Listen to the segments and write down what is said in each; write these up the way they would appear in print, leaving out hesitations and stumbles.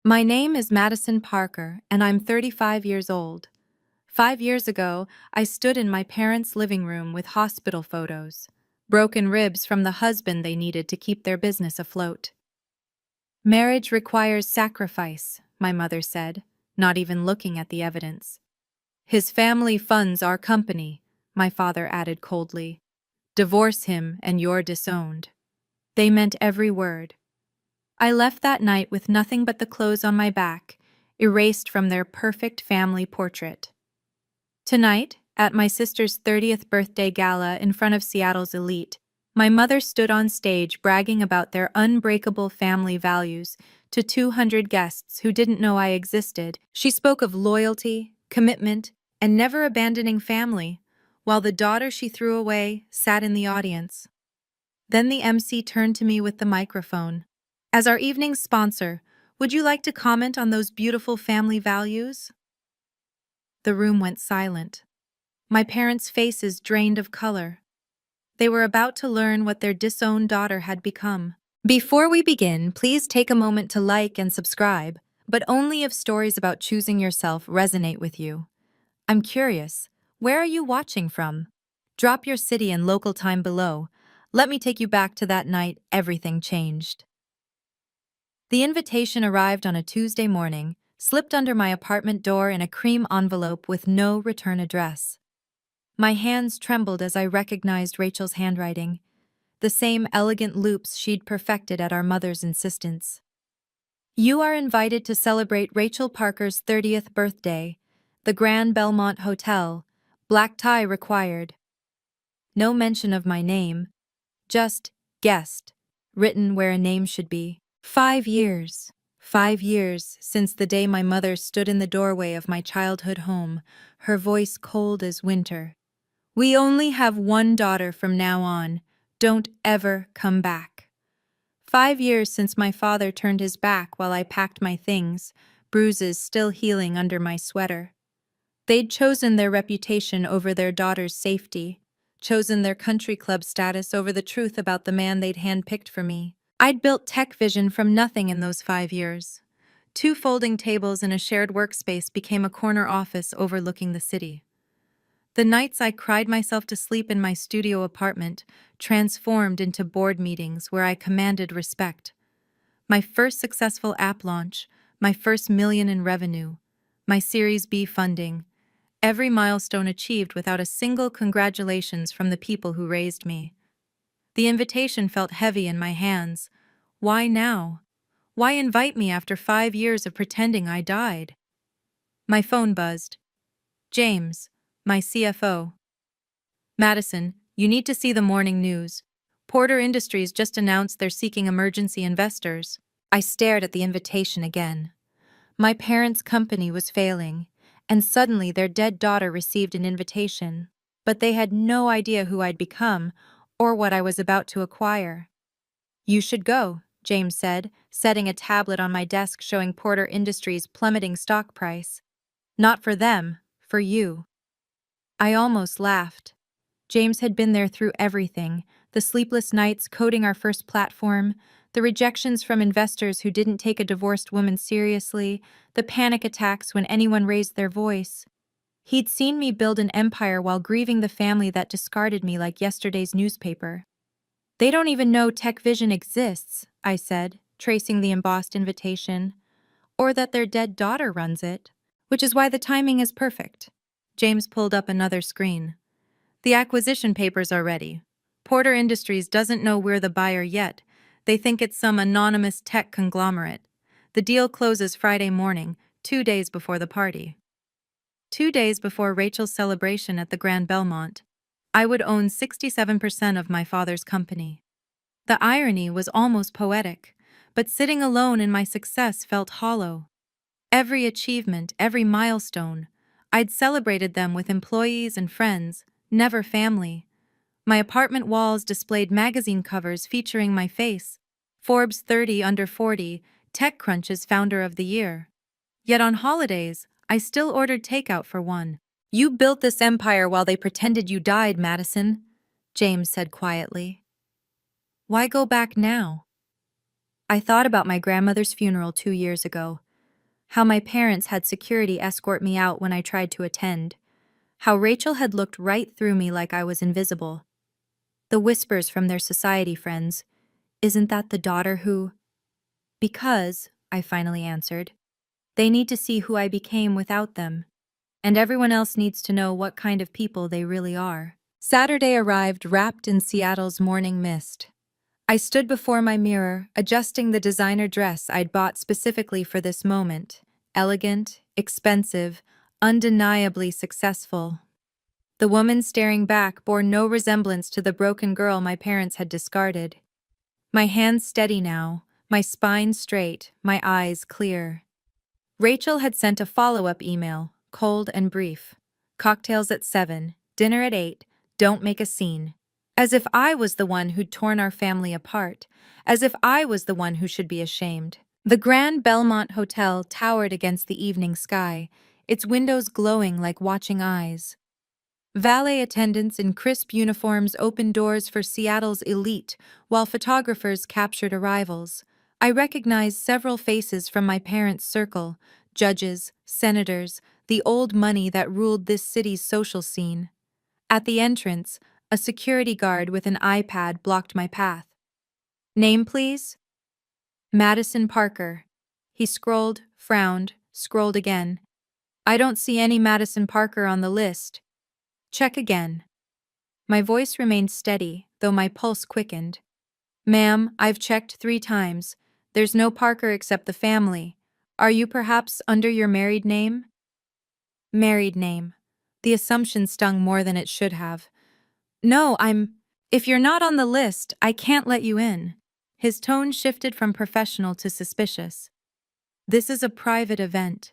My name is Madison Parker, and I'm 35 years old. 5 years ago, I stood in my parents' living room with hospital photos, broken ribs from the husband they needed to keep their business afloat. Marriage requires sacrifice, my mother said, not even looking at the evidence. His family funds our company, my father added coldly. Divorce him and you're disowned. They meant every word. I left that night with nothing but the clothes on my back, erased from their perfect family portrait. Tonight, at my sister's 30th birthday gala in front of Seattle's elite, my mother stood on stage bragging about their unbreakable family values to 200 guests who didn't know I existed. She spoke of loyalty, commitment, and never abandoning family, while the daughter she threw away sat in the audience. Then the MC turned to me with the microphone. As our evening's sponsor, would you like to comment on those beautiful family values? The room went silent. My parents' faces drained of color. They were about to learn what their disowned daughter had become. Before we begin, please take a moment to like and subscribe, but only if stories about choosing yourself resonate with you. I'm curious, where are you watching from? Drop your city and local time below. Let me take you back to that night everything changed. The invitation arrived on a Tuesday morning, slipped under my apartment door in a cream envelope with no return address. My hands trembled as I recognized Rachel's handwriting, the same elegant loops she'd perfected at our mother's insistence. You are invited to celebrate Rachel Parker's 30th birthday, the Grand Belmont Hotel, black tie required. No mention of my name, just guest, written where a name should be. 5 years. 5 years since the day my mother stood in the doorway of my childhood home, her voice cold as winter. We only have one daughter from now on. Don't ever come back. 5 years since my father turned his back while I packed my things, bruises still healing under my sweater. They'd chosen their reputation over their daughter's safety, chosen their country club status over the truth about the man they'd handpicked for me. I'd built Tech Vision from nothing in those 5 years. 2 folding tables in a shared workspace became a corner office overlooking the city. The nights I cried myself to sleep in my studio apartment transformed into board meetings where I commanded respect. My first successful app launch, my first million in revenue, my Series B funding, every milestone achieved without a single congratulations from the people who raised me. The invitation felt heavy in my hands. Why now? Why invite me after 5 years of pretending I died? My phone buzzed. James, my CFO. Madison, you need to see the morning news. Porter Industries just announced they're seeking emergency investors. I stared at the invitation again. My parents' company was failing, and suddenly their dead daughter received an invitation, but they had no idea who I'd become or what I was about to acquire. You should go, James said, setting a tablet on my desk showing Porter Industries' plummeting stock price. Not for them, for you. I almost laughed. James had been there through everything, the sleepless nights coding our first platform, the rejections from investors who didn't take a divorced woman seriously, the panic attacks when anyone raised their voice. He'd seen me build an empire while grieving the family that discarded me like yesterday's newspaper. They don't even know Tech Vision exists, I said, tracing the embossed invitation, or that their dead daughter runs it, which is why the timing is perfect. James pulled up another screen. The acquisition papers are ready. Porter Industries doesn't know we're the buyer yet. They think it's some anonymous tech conglomerate. The deal closes Friday morning, 2 days before the party. 2 days before Rachel's celebration at the Grand Belmont, I would own 67% of my father's company. The irony was almost poetic, but sitting alone in my success felt hollow. Every achievement, every milestone, I'd celebrated them with employees and friends, never family. My apartment walls displayed magazine covers featuring my face, Forbes 30 under 40, TechCrunch's founder of the year. Yet on holidays, I still ordered takeout for one. You built this empire while they pretended you died, Madison, James said quietly. Why go back now? I thought about my grandmother's funeral 2 years ago. how my parents had security escort me out when I tried to attend, how Rachel had looked right through me like I was invisible. The whispers from their society friends, "Isn't that the daughter who—" "Because," I finally answered, "they need to see who I became without them, and everyone else needs to know what kind of people they really are." Saturday arrived wrapped in Seattle's morning mist. I stood before my mirror, adjusting the designer dress I'd bought specifically for this moment. Elegant, expensive, undeniably successful. The woman staring back bore no resemblance to the broken girl my parents had discarded. My hands steady now, my spine straight, my eyes clear. Rachel had sent a follow-up email, cold and brief. "Cocktails at 7, dinner at 8, don't make a scene." As if I was the one who'd torn our family apart, as if I was the one who should be ashamed. The Grand Belmont Hotel towered against the evening sky, its windows glowing like watching eyes. Valet attendants in crisp uniforms opened doors for Seattle's elite, while photographers captured arrivals. I recognized several faces from my parents' circle: judges, senators, the old money that ruled this city's social scene. At the entrance, a security guard with an iPad blocked my path. "Name, please?" "Madison Parker." He scrolled, frowned, scrolled again. "I don't see any Madison Parker on the list." "Check again." My voice remained steady, though my pulse quickened. "Ma'am, I've checked 3 times. There's no Parker except the family. Are you perhaps under your married name?" Married name. The assumption stung more than it should have. "No, If you're not on the list, I can't let you in." His tone shifted from professional to suspicious. "This is a private event."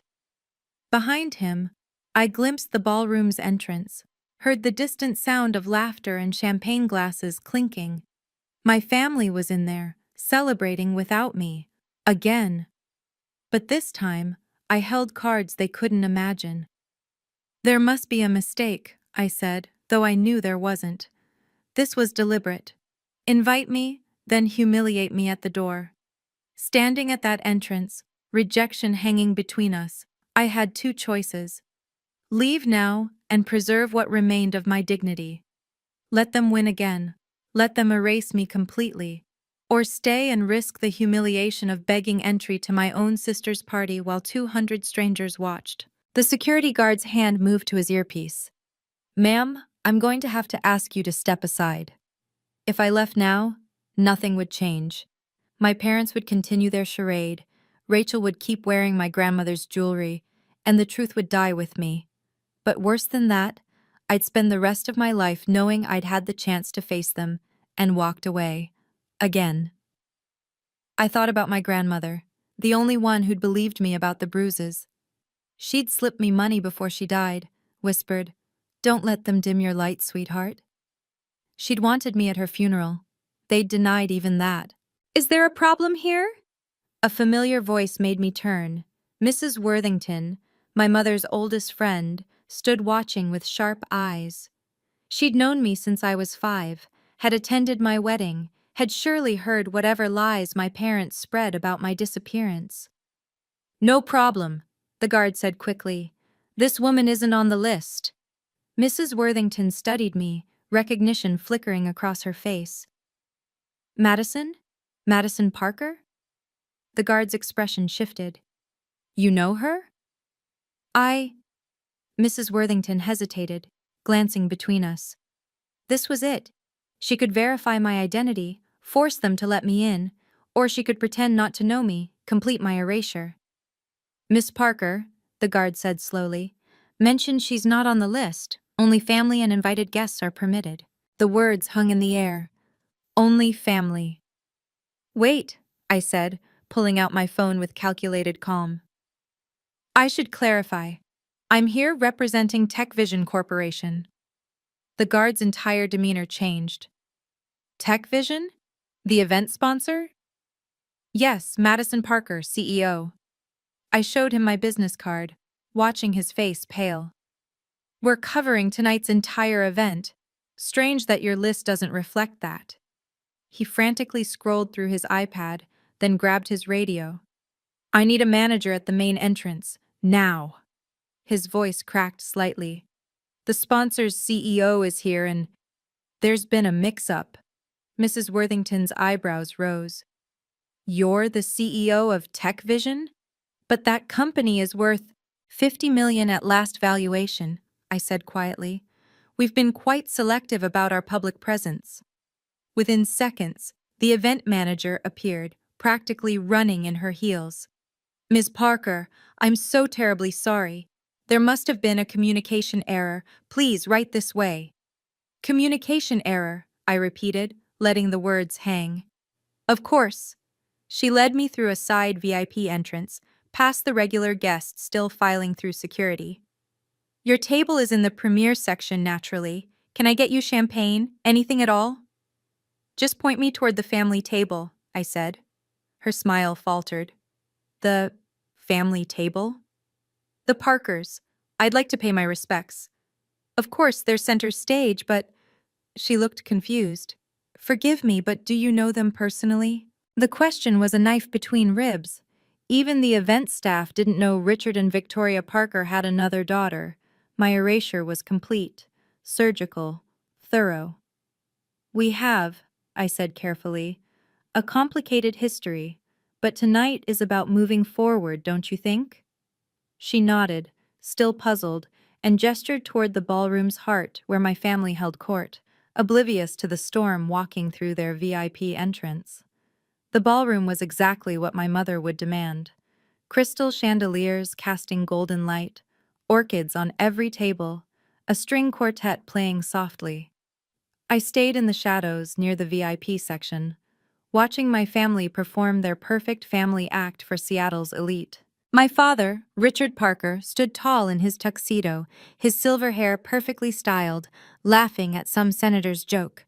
Behind him, I glimpsed the ballroom's entrance, heard the distant sound of laughter and champagne glasses clinking. My family was in there, celebrating without me. Again. But this time, I held cards they couldn't imagine. "There must be a mistake," I said, though I knew there wasn't. This was deliberate. Invite me, then humiliate me at the door. Standing at that entrance, rejection hanging between us, I had 2 choices. Leave now and preserve what remained of my dignity. Let them win again. Let them erase me completely. Or stay and risk the humiliation of begging entry to my own sister's party while 200 strangers watched. The security guard's hand moved to his earpiece. "Ma'am, I'm going to have to ask you to step aside." If I left now, nothing would change. My parents would continue their charade, Rachel would keep wearing my grandmother's jewelry, and the truth would die with me. But worse than that, I'd spend the rest of my life knowing I'd had the chance to face them and walked away. Again. I thought about my grandmother, the only one who'd believed me about the bruises. She'd slipped me money before she died, whispered, "Don't let them dim your light, sweetheart." She'd wanted me at her funeral. They'd denied even that. "Is there a problem here?" A familiar voice made me turn. Mrs. Worthington, my mother's oldest friend, stood watching with sharp eyes. She'd known me since I was 5, had attended my wedding, had surely heard whatever lies my parents spread about my disappearance. "No problem," the guard said quickly. "This woman isn't on the list." Mrs. Worthington studied me, recognition flickering across her face. "Madison? Madison Parker?" The guard's expression shifted. "You know her?" "I—" Mrs. Worthington hesitated, glancing between us. This was it. She could verify my identity, force them to let me in, or she could pretend not to know me, complete my erasure. "Miss Parker," the guard said slowly, "mentioned she's not on the list. Only family and invited guests are permitted." The words hung in the air. Only family. "Wait," I said, pulling out my phone with calculated calm. "I should clarify. I'm here representing Tech Vision Corporation." The guard's entire demeanor changed. "Tech Vision? The event sponsor?" "Yes, Madison Parker, CEO." I showed him my business card, watching his face pale. "We're covering tonight's entire event. Strange that your list doesn't reflect that." He frantically scrolled through his iPad, then grabbed his radio. I need a manager at the main entrance. Now. His voice cracked slightly. The sponsor's CEO is here and there's been a mix-up. Mrs. Worthington's eyebrows rose. You're the CEO of Tech Vision? But that company is worth 50 million at last valuation, I said quietly. We've been quite selective about our public presence. Within seconds, the event manager appeared, practically running in her heels. Ms. Parker, I'm so terribly sorry. There must have been a communication error. Please write this way. Communication error, I repeated, letting the words hang. Of course. She led me through a side VIP entrance, past the regular guests still filing through security. Your table is in the premier section, naturally. Can I get you champagne? Anything at all? Just point me toward the family table, I said. Her smile faltered. The family table? The Parkers. I'd like to pay my respects. Of course, they're center stage, but… She looked confused. Forgive me, but do you know them personally? The question was a knife between ribs. Even the event staff didn't know Richard and Victoria Parker had another daughter. My erasure was complete, surgical, thorough. We have, I said carefully, a complicated history, but tonight is about moving forward, don't you think? She nodded, still puzzled, and gestured toward the ballroom's heart where my family held court, oblivious to the storm walking through their VIP entrance. The ballroom was exactly what my mother would demand. Crystal chandeliers casting golden light, orchids on every table, a string quartet playing softly. I stayed in the shadows near the VIP section, watching my family perform their perfect family act for Seattle's elite. My father, Richard Parker, stood tall in his tuxedo, his silver hair perfectly styled, laughing at some senator's joke.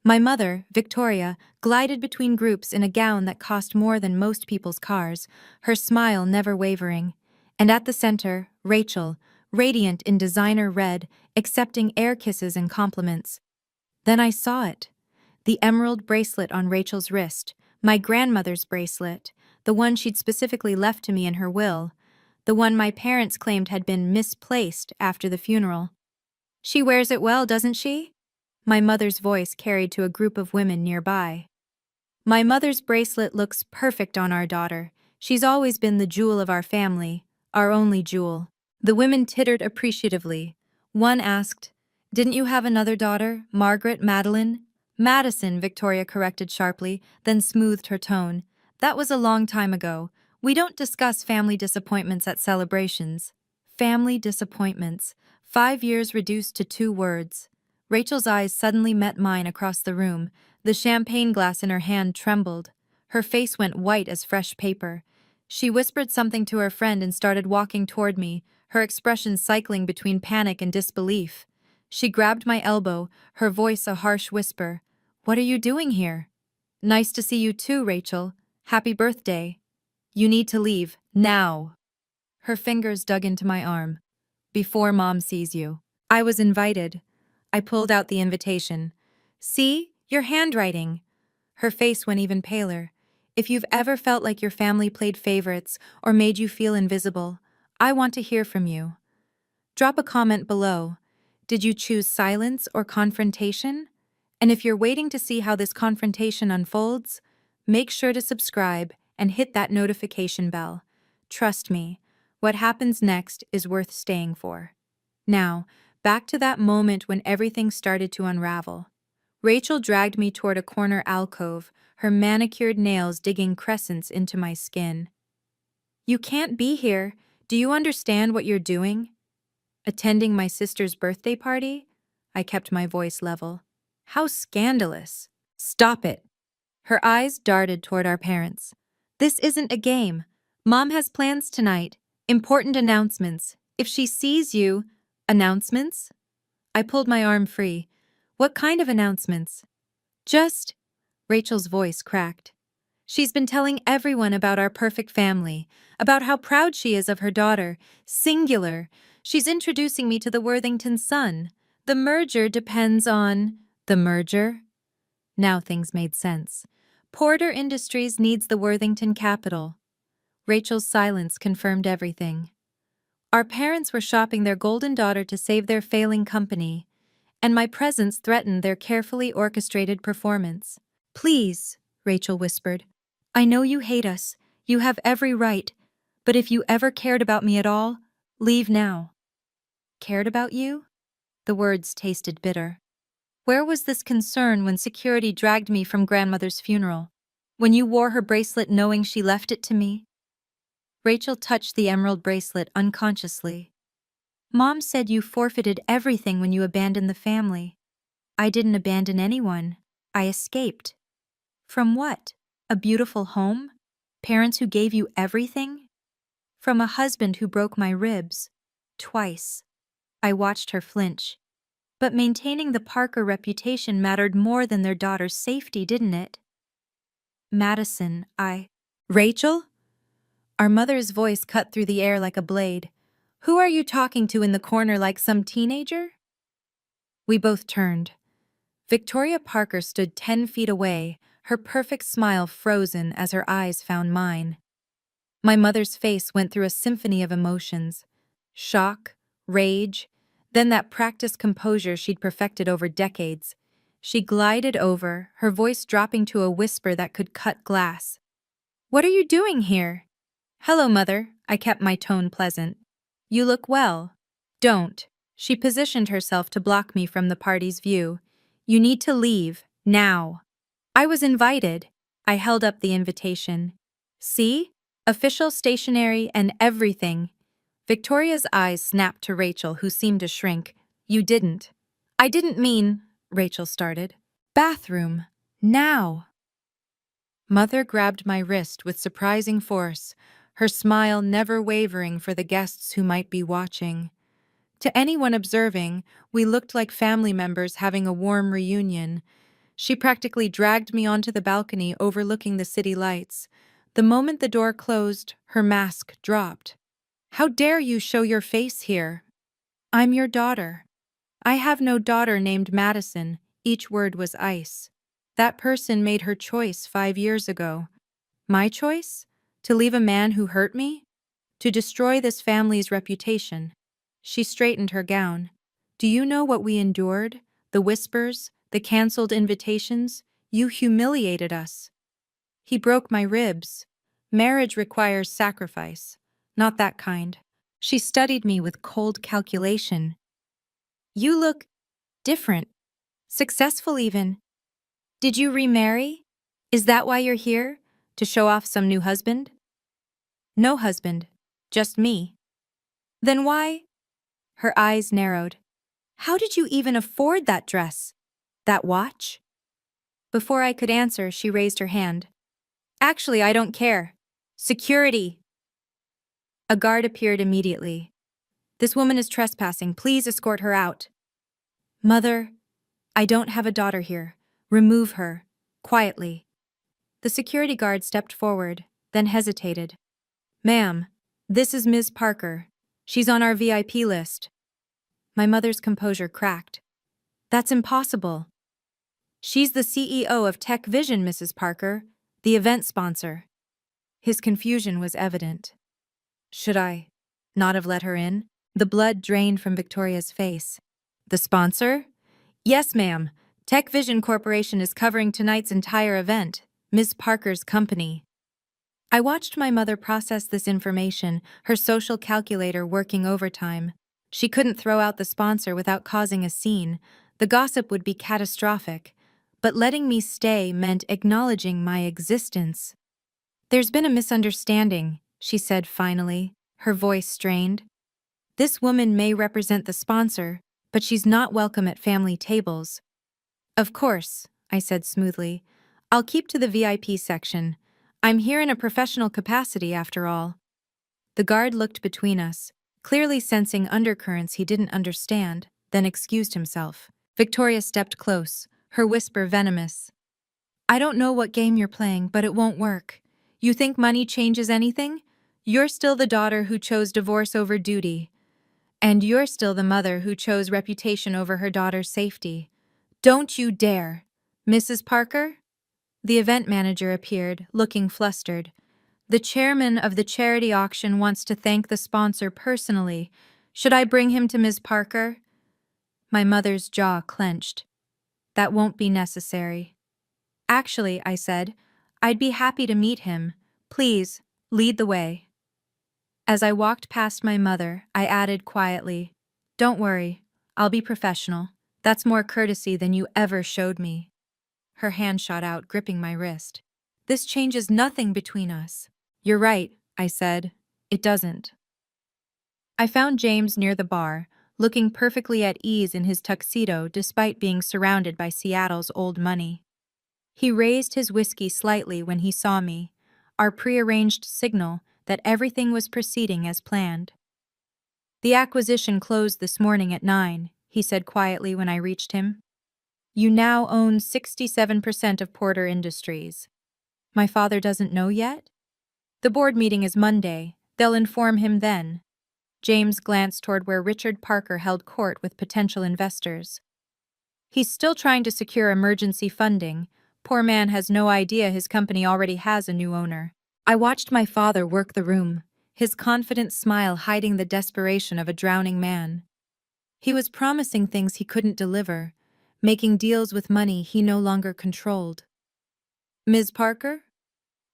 My mother, Victoria, glided between groups in a gown that cost more than most people's cars, her smile never wavering. And at the center, Rachel, radiant in designer red, accepting air kisses and compliments. Then I saw it. The emerald bracelet on Rachel's wrist, my grandmother's bracelet, the one she'd specifically left to me in her will, the one my parents claimed had been misplaced after the funeral. She wears it well, doesn't she? My mother's voice carried to a group of women nearby. My mother's bracelet looks perfect on our daughter. She's always been the jewel of our family, our only jewel. The women tittered appreciatively. One asked, "Didn't you have another daughter, Margaret Madeline?" "Madison," Victoria corrected sharply, then smoothed her tone. "That was a long time ago. We don't discuss family disappointments at celebrations." Family disappointments. 5 years reduced to 2 words. Rachel's eyes suddenly met mine across the room. The champagne glass in her hand trembled. Her face went white as fresh paper. She whispered something to her friend and started walking toward me, her expression cycling between panic and disbelief. She grabbed my elbow, her voice a harsh whisper. "What are you doing here?" "Nice to see you too, Rachel. Happy birthday." "You need to leave, now." Her fingers dug into my arm. "Before Mom sees you." I was invited. I pulled out the invitation. "See? Your handwriting." Her face went even paler. "If you've ever felt like your family played favorites or made you feel invisible, I want to hear from you. Drop a comment below. Did you choose silence or confrontation? And if you're waiting to see how this confrontation unfolds, make sure to subscribe and hit that notification bell. Trust me, what happens next is worth staying for." Now, back to that moment when everything started to unravel. Rachel dragged me toward a corner alcove, her manicured nails digging crescents into my skin. "You can't be here. Do you understand what you're doing?" "Attending my sister's birthday party?" I kept my voice level. "How scandalous." "Stop it." Her eyes darted toward our parents. "This isn't a game. Mom has plans tonight. Important announcements. If she sees you…" "Announcements?" I pulled my arm free. "What kind of announcements?" "Just…" Rachel's voice cracked. "She's been telling everyone about our perfect family, about how proud she is of her daughter. Singular. She's introducing me to the Worthington son. The merger depends on…" "The merger?" Now things made sense. Porter Industries needs the Worthington capital. Rachel's silence confirmed everything. Our parents were shopping their golden daughter to save their failing company, and my presence threatened their carefully orchestrated performance. "Please," Rachel whispered. "I know you hate us. You have every right. But if you ever cared about me at all, leave now." Cared about you? The words tasted bitter. Where was this concern when security dragged me from grandmother's funeral? When you wore her bracelet knowing she left it to me? Rachel touched the emerald bracelet unconsciously. "Mom said you forfeited everything when you abandoned the family." "I didn't abandon anyone. I escaped." "From what? A beautiful home? Parents who gave you everything?" "From a husband who broke my ribs. Twice." I watched her flinch. But maintaining the Parker reputation mattered more than their daughter's safety, didn't it? "Madison, Rachel?" Our mother's voice cut through the air like a blade. "Who are you talking to in the corner like some teenager?" We both turned. Victoria Parker stood 10 feet away, her perfect smile frozen as her eyes found mine. My mother's face went through a symphony of emotions. Shock, rage, then that practiced composure she'd perfected over decades. She glided over, her voice dropping to a whisper that could cut glass. "What are you doing here?" "Hello, Mother." I kept my tone pleasant. "You look well." "Don't." She positioned herself to block me from the party's view. "You need to leave, now." "I was invited." I held up the invitation. "See? Official stationery and everything." Victoria's eyes snapped to Rachel, who seemed to shrink. "You didn't." "I didn't mean," Rachel started. "Bathroom. Now." Mother grabbed my wrist with surprising force, her smile never wavering for the guests who might be watching. To anyone observing, we looked like family members having a warm reunion. She practically dragged me onto the balcony overlooking the city lights. The moment the door closed, her mask dropped. "How dare you show your face here?" "I'm your daughter." "I have no daughter named Madison." Each word was ice. "That person made her choice 5 years ago." "My choice? To leave a man who hurt me? To destroy this family's reputation?" She straightened her gown. "Do you know what we endured? The whispers, the canceled invitations? You humiliated us." "He broke my ribs." "Marriage requires sacrifice." "Not that kind." She studied me with cold calculation. "You look different. Successful even. Did you remarry? Is that why you're here? To show off some new husband?" "No husband. Just me." "Then why?" Her eyes narrowed. "How did you even afford that dress? That watch?" Before I could answer, she raised her hand. "Actually, I don't care. Security!" A guard appeared immediately. "This woman is trespassing. Please escort her out." "Mother, I don't have a daughter here. Remove her. Quietly." The security guard stepped forward, then hesitated. "Ma'am, this is Ms. Parker. She's on our VIP list." My mother's composure cracked. "That's impossible." "She's the CEO of Tech Vision, Mrs. Parker, the event sponsor." His confusion was evident. Should I not have let her in? The blood drained from Victoria's face. "The sponsor?" "Yes, ma'am. Tech Vision Corporation is covering tonight's entire event. Ms. Parker's company." I watched my mother process this information, her social calculator working overtime. She couldn't throw out the sponsor without causing a scene. The gossip would be catastrophic. But letting me stay meant acknowledging my existence. "There's been a misunderstanding," she said finally, her voice strained. "This woman may represent the sponsor, but she's not welcome at family tables." "Of course," I said smoothly. "I'll keep to the VIP section. I'm here in a professional capacity, after all." The guard looked between us, clearly sensing undercurrents he didn't understand, then excused himself. Victoria stepped close, her whisper venomous. "I don't know what game you're playing, but it won't work. You think money changes anything? You're still the daughter who chose divorce over duty. And you're still the mother who chose reputation over her daughter's safety. Don't you dare." "Mrs. Parker?" The event manager appeared, looking flustered. The chairman of the charity auction wants to thank the sponsor personally. Should I bring him to Ms. Parker? My mother's jaw clenched. That won't be necessary. Actually, I said, I'd be happy to meet him. Please, lead the way. As I walked past my mother, I added quietly, Don't worry, I'll be professional. That's more courtesy than you ever showed me. Her hand shot out, gripping my wrist. This changes nothing between us. You're right, I said. It doesn't. I found James near the bar, looking perfectly at ease in his tuxedo despite being surrounded by Seattle's old money. He raised his whiskey slightly when he saw me, our prearranged signal that everything was proceeding as planned. The acquisition closed this morning at 9, he said quietly when I reached him. You now own 67% of Porter Industries. My father doesn't know yet? The board meeting is Monday. They'll inform him then. James glanced toward where Richard Parker held court with potential investors. He's still trying to secure emergency funding. Poor man has no idea his company already has a new owner. I watched my father work the room, his confident smile hiding the desperation of a drowning man. He was promising things he couldn't deliver, making deals with money he no longer controlled. Ms. Parker?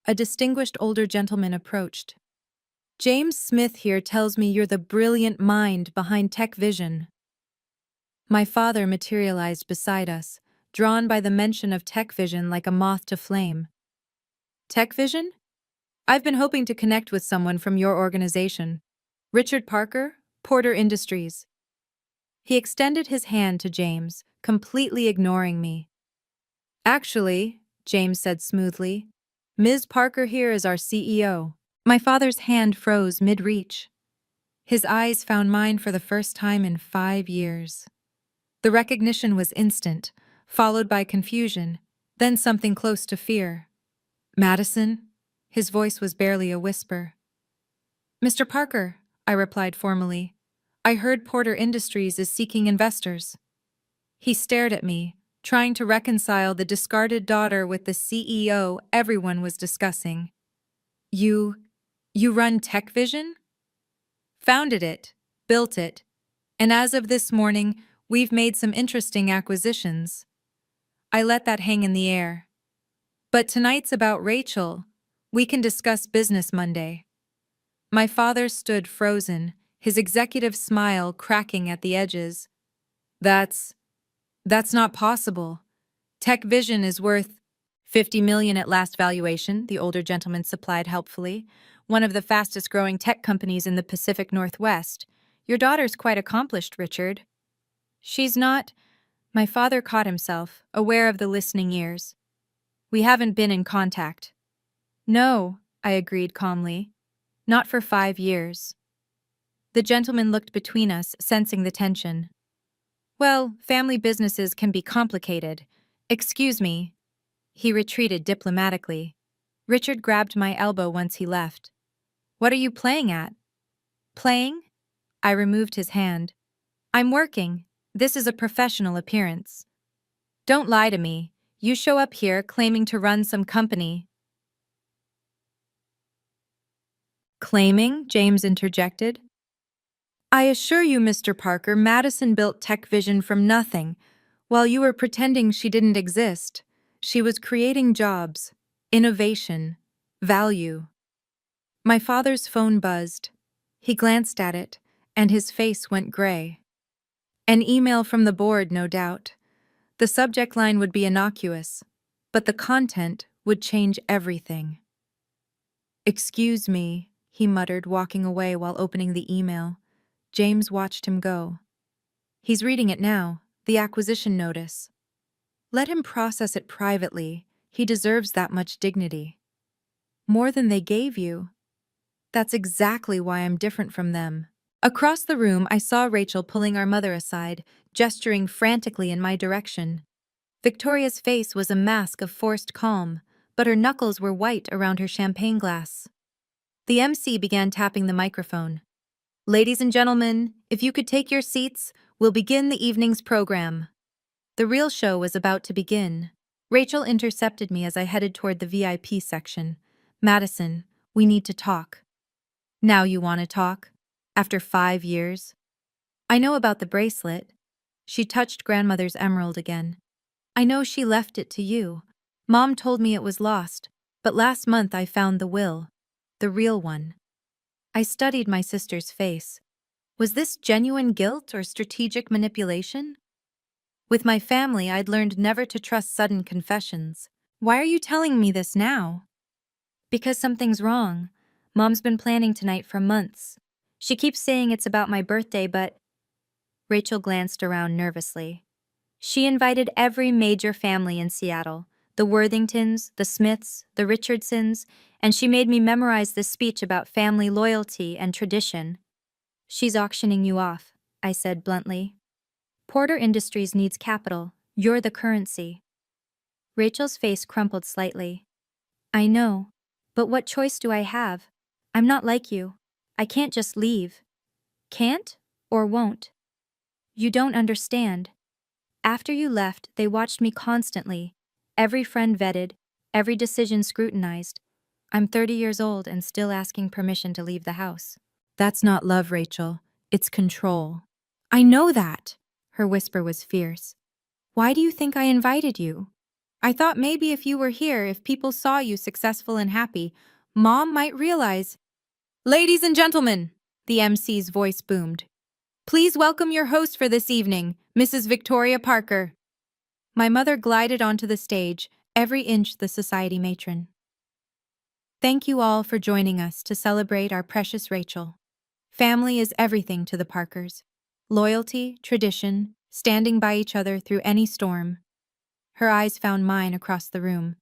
A distinguished older gentleman approached. James Smith here tells me you're the brilliant mind behind Tech Vision. My father materialized beside us, drawn by the mention of Tech Vision like a moth to flame. Tech Vision? I've been hoping to connect with someone from your organization. Richard Parker, Porter Industries. He extended his hand to James, completely ignoring me. Actually, James said smoothly, Ms. Parker here is our CEO. My father's hand froze mid-reach. His eyes found mine for the first time in 5 years. The recognition was instant, followed by confusion, then something close to fear. Madison? His voice was barely a whisper. Mr. Parker, I replied formally. I heard Porter Industries is seeking investors. He stared at me, trying to reconcile the discarded daughter with the CEO everyone was discussing. You run Tech Vision? Founded it, built it, and as of this morning, we've made some interesting acquisitions. I let that hang in the air. But tonight's about Rachel. We can discuss business Monday. My father stood frozen, his executive smile cracking at the edges. That's not possible. Tech Vision is worth $50 million at last valuation, the older gentleman supplied helpfully. One of the fastest growing tech companies in the Pacific Northwest. Your daughter's quite accomplished, Richard. She's not. My father caught himself, aware of the listening ears. We haven't been in contact. No, I agreed calmly. Not for 5 years. The gentleman looked between us, sensing the tension. Well, family businesses can be complicated. Excuse me. He retreated diplomatically. Richard grabbed my elbow once he left. What are you playing at? Playing? I removed his hand. I'm working. This is a professional appearance. Don't lie to me. You show up here claiming to run some company. Claiming? James interjected. I assure you, Mr. Parker, Madison built Tech Vision from nothing. While you were pretending she didn't exist, she was creating jobs, innovation, value. My father's phone buzzed. He glanced at it, and his face went gray. An email from the board, no doubt. The subject line would be innocuous, but the content would change everything. Excuse me, he muttered, walking away while opening the email. James watched him go. He's reading it now, the acquisition notice. Let him process it privately. He deserves that much dignity. More than they gave you. That's exactly why I'm different from them. Across the room, I saw Rachel pulling our mother aside, gesturing frantically in my direction. Victoria's face was a mask of forced calm, but her knuckles were white around her champagne glass. The MC began tapping the microphone. Ladies and gentlemen, if you could take your seats, we'll begin the evening's program. The real show was about to begin. Rachel intercepted me as I headed toward the VIP section. Madison, We need to talk. Now you want to talk? After 5 years? I know about the bracelet. She touched grandmother's emerald again. I know she left it to you. Mom told me it was lost, but last month I found the will. The real one. I studied my sister's face. Was this genuine guilt or strategic manipulation? With my family, I'd learned never to trust sudden confessions. Why are you telling me this now? Because something's wrong. Mom's been planning tonight for months. She keeps saying it's about my birthday, but… Rachel glanced around nervously. She invited every major family in Seattle, the Worthingtons, the Smiths, the Richardsons, and she made me memorize this speech about family loyalty and tradition. She's auctioning you off, I said bluntly. Porter Industries needs capital. You're the currency. Rachel's face crumpled slightly. I know, but what choice do I have? I'm not like you. I can't just leave. Can't or won't? You don't understand. After you left, they watched me constantly. Every friend vetted, every decision scrutinized. I'm 30 years old and still asking permission to leave the house. That's not love, Rachel. It's control. I know that. Her whisper was fierce. Why do you think I invited you? I thought maybe if you were here, if people saw you successful and happy, Mom might realize. Ladies and gentlemen, the MC's voice boomed. Please welcome your host for this evening, Mrs. Victoria Parker. My mother glided onto the stage, every inch the society matron. Thank you all for joining us to celebrate our precious Rachel. Family is everything to the Parkers. Loyalty, tradition, standing by each other through any storm. Her eyes found mine across the room.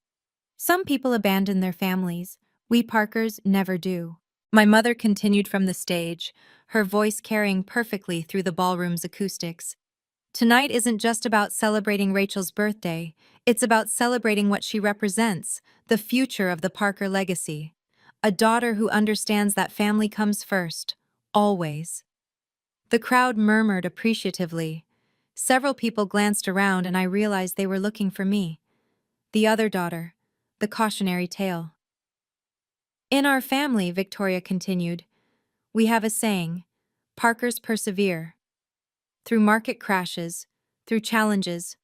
Some people abandon their families. We Parkers never do. My mother continued from the stage, her voice carrying perfectly through the ballroom's acoustics. Tonight isn't just about celebrating Rachel's birthday, it's about celebrating what she represents, the future of the Parker legacy. A daughter who understands that family comes first, always. The crowd murmured appreciatively. Several people glanced around and I realized they were looking for me. The other daughter, the cautionary tale. In our family, Victoria continued, we have a saying, Parkers persevere. Through market crashes, through challenges,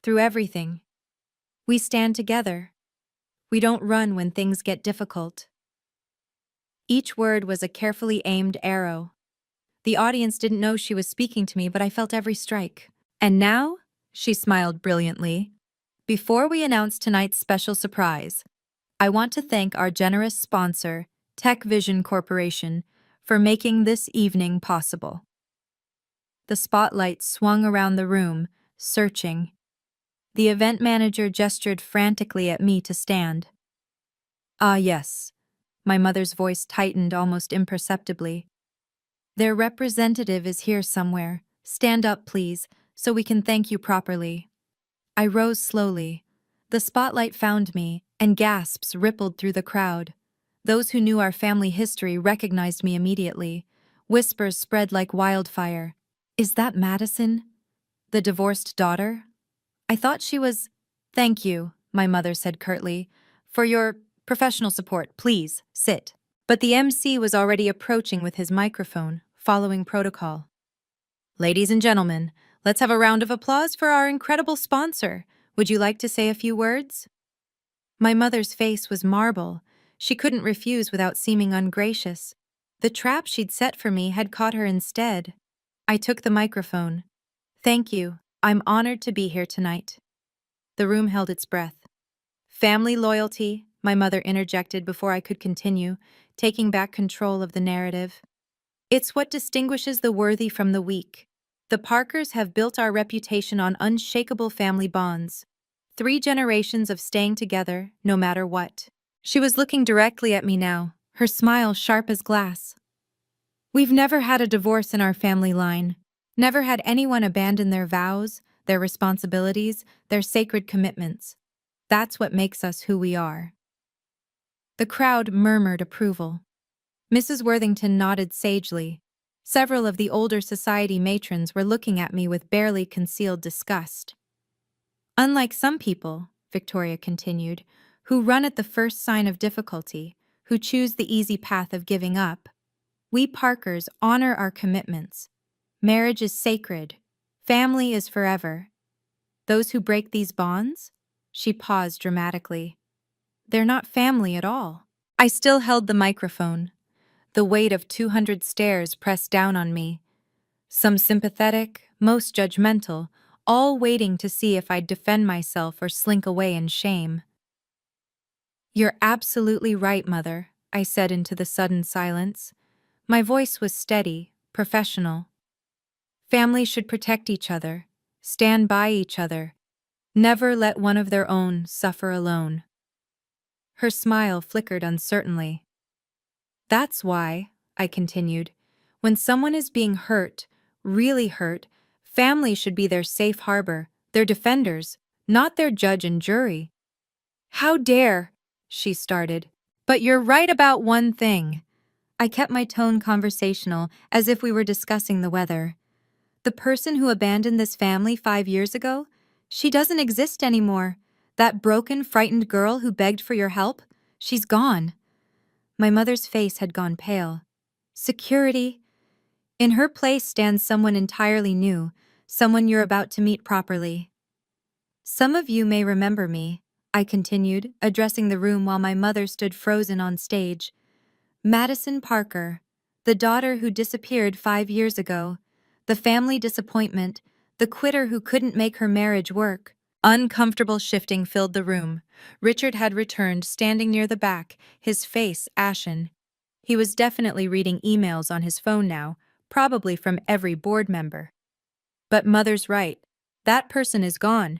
through everything. We stand together. We don't run when things get difficult. Each word was a carefully aimed arrow. The audience didn't know she was speaking to me, but I felt every strike. And now, she smiled brilliantly, before we announce tonight's special surprise, I want to thank our generous sponsor, Tech Vision Corporation, for making this evening possible. The spotlight swung around the room, searching. The event manager gestured frantically at me to stand. Ah, yes. My mother's voice tightened almost imperceptibly. Their representative is here somewhere. Stand up, please, so we can thank you properly. I rose slowly. The spotlight found me, and gasps rippled through the crowd. Those who knew our family history recognized me immediately. Whispers spread like wildfire. Is that Madison? The divorced daughter? I thought she was… Thank you, my mother said curtly, for your professional support. Please, sit. But the MC was already approaching with his microphone, following protocol. Ladies and gentlemen, let's have a round of applause for our incredible sponsor. Would you like to say a few words? My mother's face was marble. She couldn't refuse without seeming ungracious. The trap she'd set for me had caught her instead. I took the microphone. Thank you. I'm honored to be here tonight. The room held its breath. Family loyalty, my mother interjected before I could continue, taking back control of the narrative. It's what distinguishes the worthy from the weak. The Parkers have built our reputation on unshakable family bonds. 3 generations of staying together, no matter what. She was looking directly at me now, her smile sharp as glass. We've never had a divorce in our family line. Never had anyone abandon their vows, their responsibilities, their sacred commitments. That's what makes us who we are. The crowd murmured approval. Mrs. Worthington nodded sagely. Several of the older society matrons were looking at me with barely concealed disgust. Unlike some people, Victoria continued, who run at the first sign of difficulty, who choose the easy path of giving up. We Parkers honor our commitments. Marriage is sacred. Family is forever. Those who break these bonds? She paused dramatically. They're not family at all. I still held the microphone, the weight of 200 stares pressed down on me. Some sympathetic, most judgmental, all waiting to see if I'd defend myself or slink away in shame. You're absolutely right, Mother, I said into the sudden silence. My voice was steady, professional. Families should protect each other, stand by each other, never let one of their own suffer alone. Her smile flickered uncertainly. That's why, I continued, when someone is being hurt, really hurt, family should be their safe harbor, their defenders, not their judge and jury. How dare, she started. But you're right about one thing. I kept my tone conversational, as if we were discussing the weather. The person who abandoned this family 5 years ago, she doesn't exist anymore. That broken, frightened girl who begged for your help, she's gone. My mother's face had gone pale. Security. In her place stands someone entirely new, someone you're about to meet properly. Some of you may remember me, I continued, addressing the room while my mother stood frozen on stage. Madison Parker, the daughter who disappeared 5 years ago, the family disappointment, the quitter who couldn't make her marriage work. Uncomfortable shifting filled the room. Richard had returned, standing near the back, his face ashen. He was definitely reading emails on his phone now, probably from every board member. But Mother's right. That person is gone.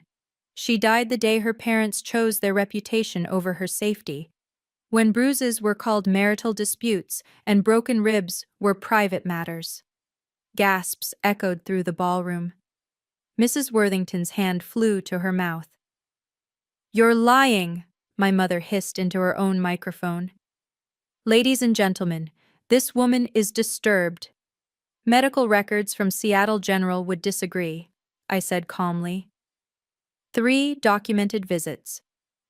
She died the day her parents chose their reputation over her safety. When bruises were called marital disputes and broken ribs were private matters. Gasps echoed through the ballroom. Mrs. Worthington's hand flew to her mouth. You're lying, my mother hissed into her own microphone. Ladies and gentlemen, this woman is disturbed. Medical records from Seattle General would disagree, I said calmly. 3 documented visits.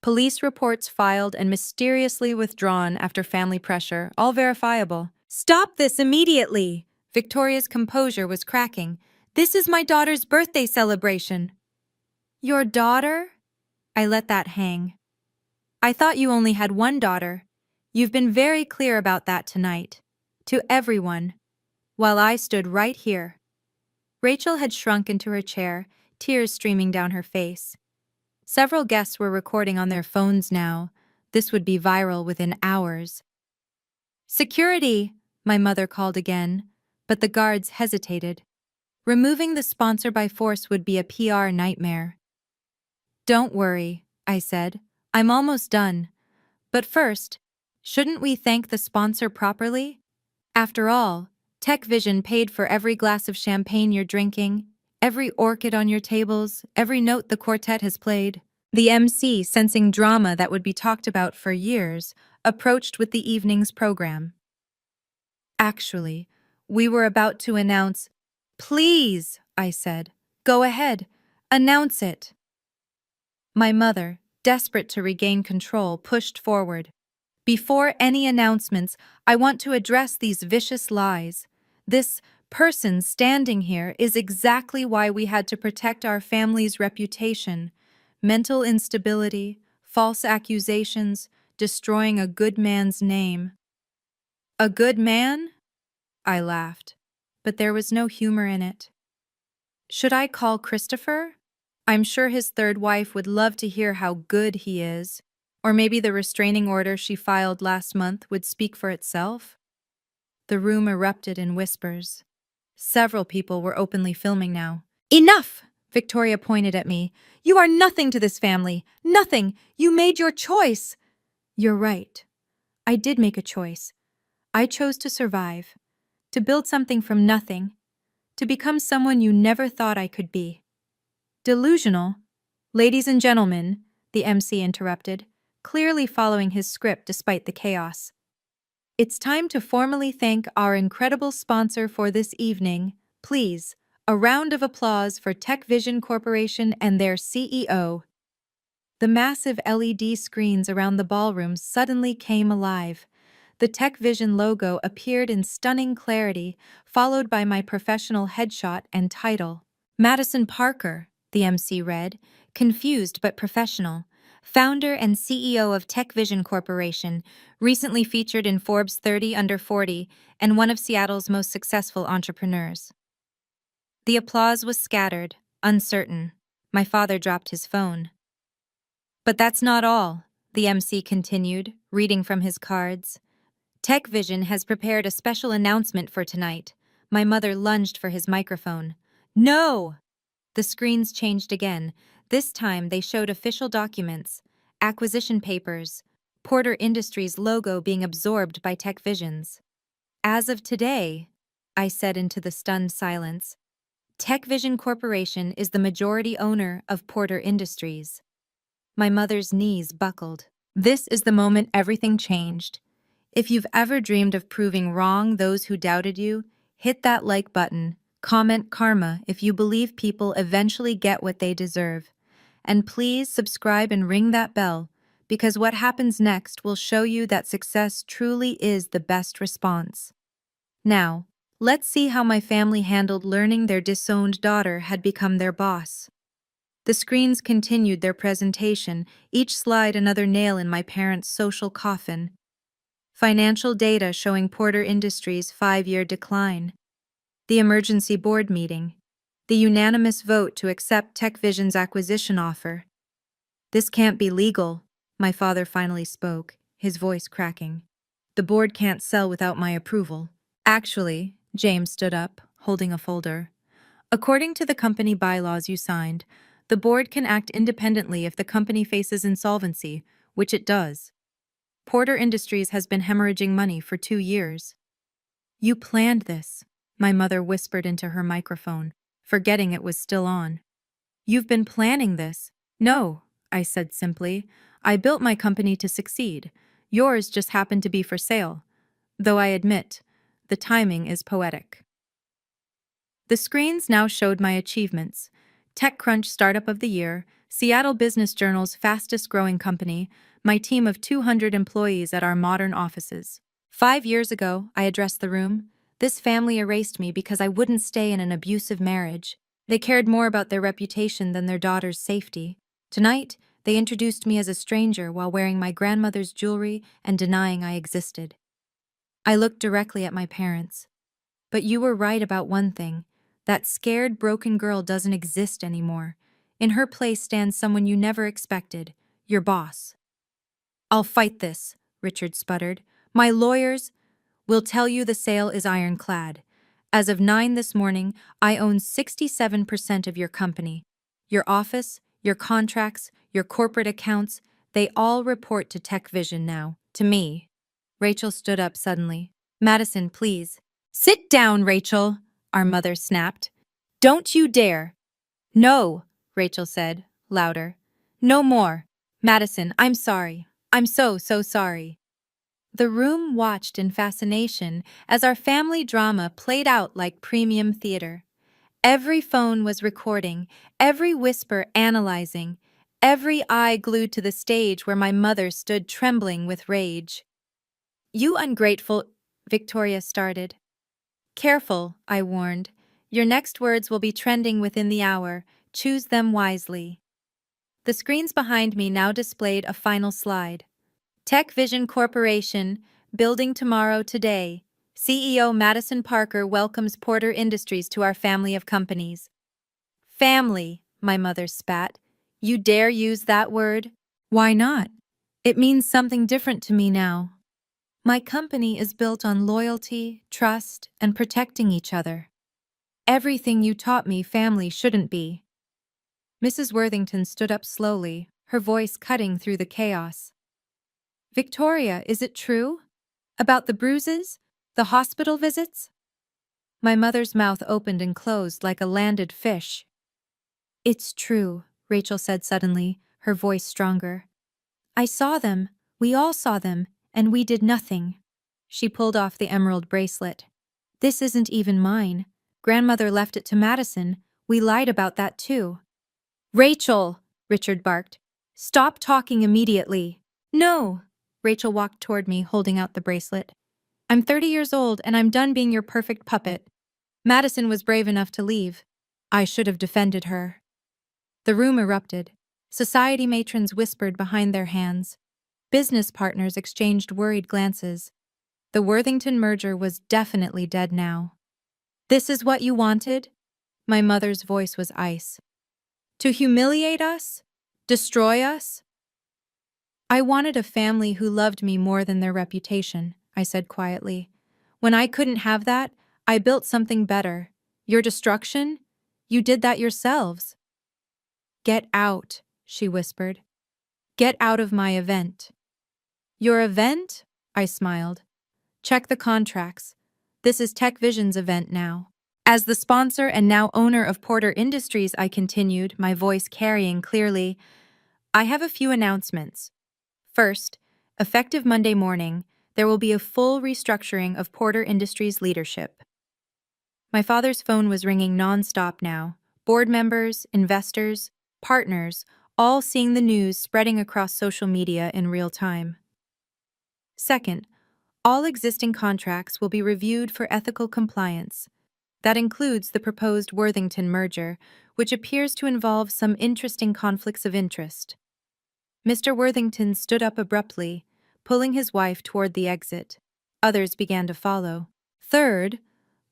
Police reports filed and mysteriously withdrawn after family pressure, all verifiable. Stop this immediately! Victoria's composure was cracking. This is my daughter's birthday celebration. Your daughter? I let that hang. I thought you only had one daughter. You've been very clear about that tonight. To everyone. While I stood right here. Rachel had shrunk into her chair, tears streaming down her face. Several guests were recording on their phones now. This would be viral within hours. Security, my mother called again, but the guards hesitated. Removing the sponsor by force would be a PR nightmare. Don't worry, I said. I'm almost done. But first, shouldn't we thank the sponsor properly? After all, Tech Vision paid for every glass of champagne you're drinking, every orchid on your tables, every note the quartet has played. The MC, sensing drama that would be talked about for years, approached with the evening's program. Actually, we were about to announce. Please, I said. Go ahead. Announce it. My mother, desperate to regain control, pushed forward. Before any announcements, I want to address these vicious lies. This person standing here is exactly why we had to protect our family's reputation. Mental instability, false accusations, destroying a good man's name. A good man? I laughed, but there was no humor in it. Should I call Christopher? I'm sure his third wife would love to hear how good he is. Or maybe the restraining order she filed last month would speak for itself. The room erupted in whispers. Several people were openly filming now. Enough! Victoria pointed at me. You are nothing to this family. Nothing. You made your choice. You're right. I did make a choice. I chose to survive. To build something from nothing. To become someone you never thought I could be. Delusional? Ladies and gentlemen, the MC interrupted, clearly following his script despite the chaos. It's time to formally thank our incredible sponsor for this evening. Please, a round of applause for Tech Vision Corporation and their CEO. The massive LED screens around the ballroom suddenly came alive. The Tech Vision logo appeared in stunning clarity, followed by my professional headshot and title. Madison Parker, the MC read, confused but professional, founder and CEO of Tech Vision Corporation, recently featured in Forbes 30 Under 40 and one of Seattle's most successful entrepreneurs. The applause was scattered, uncertain. My father dropped his phone. But that's not all, the MC continued, reading from his cards. Tech Vision has prepared a special announcement for tonight. My mother lunged for his microphone. No! The screens changed again. This time they showed official documents, acquisition papers, Porter Industries logo being absorbed by Tech Visions. As of today, I said into the stunned silence, Tech Vision Corporation is the majority owner of Porter Industries. My mother's knees buckled. This is the moment everything changed. If you've ever dreamed of proving wrong those who doubted you, hit that like button, comment karma if you believe people eventually get what they deserve. And please subscribe and ring that bell, because what happens next will show you that success truly is the best response. Now, let's see how my family handled learning their disowned daughter had become their boss. The screens continued their presentation, each slide another nail in my parents' social coffin. Financial data showing Porter Industries' 5-year decline. The emergency board meeting. The unanimous vote to accept Tech Vision's acquisition offer. This can't be legal, my father finally spoke, his voice cracking. The board can't sell without my approval. Actually, James stood up, holding a folder. According to the company bylaws you signed, the board can act independently if the company faces insolvency, which it does. Porter Industries has been hemorrhaging money for 2 years. You planned this, my mother whispered into her microphone, forgetting it was still on. You've been planning this. No, I said simply. I built my company to succeed. Yours just happened to be for sale. Though I admit, the timing is poetic. The screens now showed my achievements. TechCrunch Startup of the Year, Seattle Business Journal's fastest-growing company, my team of 200 employees at our modern offices. 5 years ago, I addressed the room. This family erased me because I wouldn't stay in an abusive marriage. They cared more about their reputation than their daughter's safety. Tonight, they introduced me as a stranger while wearing my grandmother's jewelry and denying I existed. I looked directly at my parents. But you were right about one thing. That scared, broken girl doesn't exist anymore. In her place stands someone you never expected, your boss. I'll fight this, Richard sputtered. My lawyers will tell you the sale is ironclad. As of 9 this morning, I own 67% of your company. Your office, your contracts, your corporate accounts, they all report to Tech Vision now, to me. Rachel stood up suddenly. Madison, please. Sit down, Rachel, our mother snapped. Don't you dare. No, Rachel said, louder. No more. Madison, I'm sorry. I'm so sorry. The room watched in fascination as our family drama played out like premium theater. Every phone was recording, every whisper analyzing, every eye glued to the stage where my mother stood trembling with rage. You ungrateful, Victoria started. Careful, I warned. Your next words will be trending within the hour. Choose them wisely. The screens behind me now displayed a final slide. Tech Vision Corporation, building tomorrow today. CEO Madison Parker welcomes Porter Industries to our family of companies. Family, my mother spat. You dare use that word? Why not? It means something different to me now. My company is built on loyalty, trust, and protecting each other. Everything you taught me family shouldn't be. Mrs. Worthington stood up slowly, her voice cutting through the chaos. Victoria, is it true? About the bruises? The hospital visits? My mother's mouth opened and closed like a landed fish. It's true, Rachel said suddenly, her voice stronger. I saw them, we all saw them, and we did nothing. She pulled off the emerald bracelet. This isn't even mine. Grandmother left it to Madison. We lied about that too. Rachel, Richard barked. Stop talking immediately. No, Rachel walked toward me, holding out the bracelet. I'm 30 years old, and I'm done being your perfect puppet. Madison was brave enough to leave. I should have defended her. The room erupted. Society matrons whispered behind their hands. Business partners exchanged worried glances. The Worthington merger was definitely dead now. This is what you wanted? My mother's voice was ice. To humiliate us? Destroy us? I wanted a family who loved me more than their reputation, I said quietly. When I couldn't have that, I built something better. Your destruction? You did that yourselves. Get out, she whispered. Get out of my event. Your event? I smiled. Check the contracts. This is Tech Vision's event now. As the sponsor and now owner of Porter Industries, I continued, my voice carrying clearly, I have a few announcements. First, effective Monday morning, there will be a full restructuring of Porter Industries leadership. My father's phone was ringing nonstop now. Board members, investors, partners, all seeing the news spreading across social media in real time. Second, all existing contracts will be reviewed for ethical compliance. That includes the proposed Worthington merger, which appears to involve some interesting conflicts of interest. Mr. Worthington stood up abruptly, pulling his wife toward the exit. Others began to follow. Third,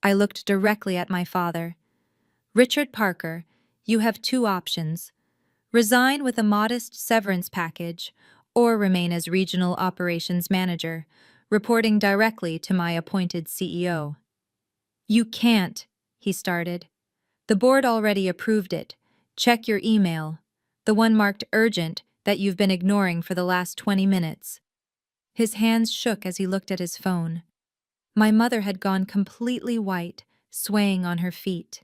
I looked directly at my father. Richard Parker, you have two options. Resign with a modest severance package, or remain as regional operations manager, reporting directly to my appointed CEO. You can't, he started. The board already approved it. Check your email. The one marked urgent that you've been ignoring for the last 20 minutes. His hands shook as he looked at his phone. My mother had gone completely white, swaying on her feet.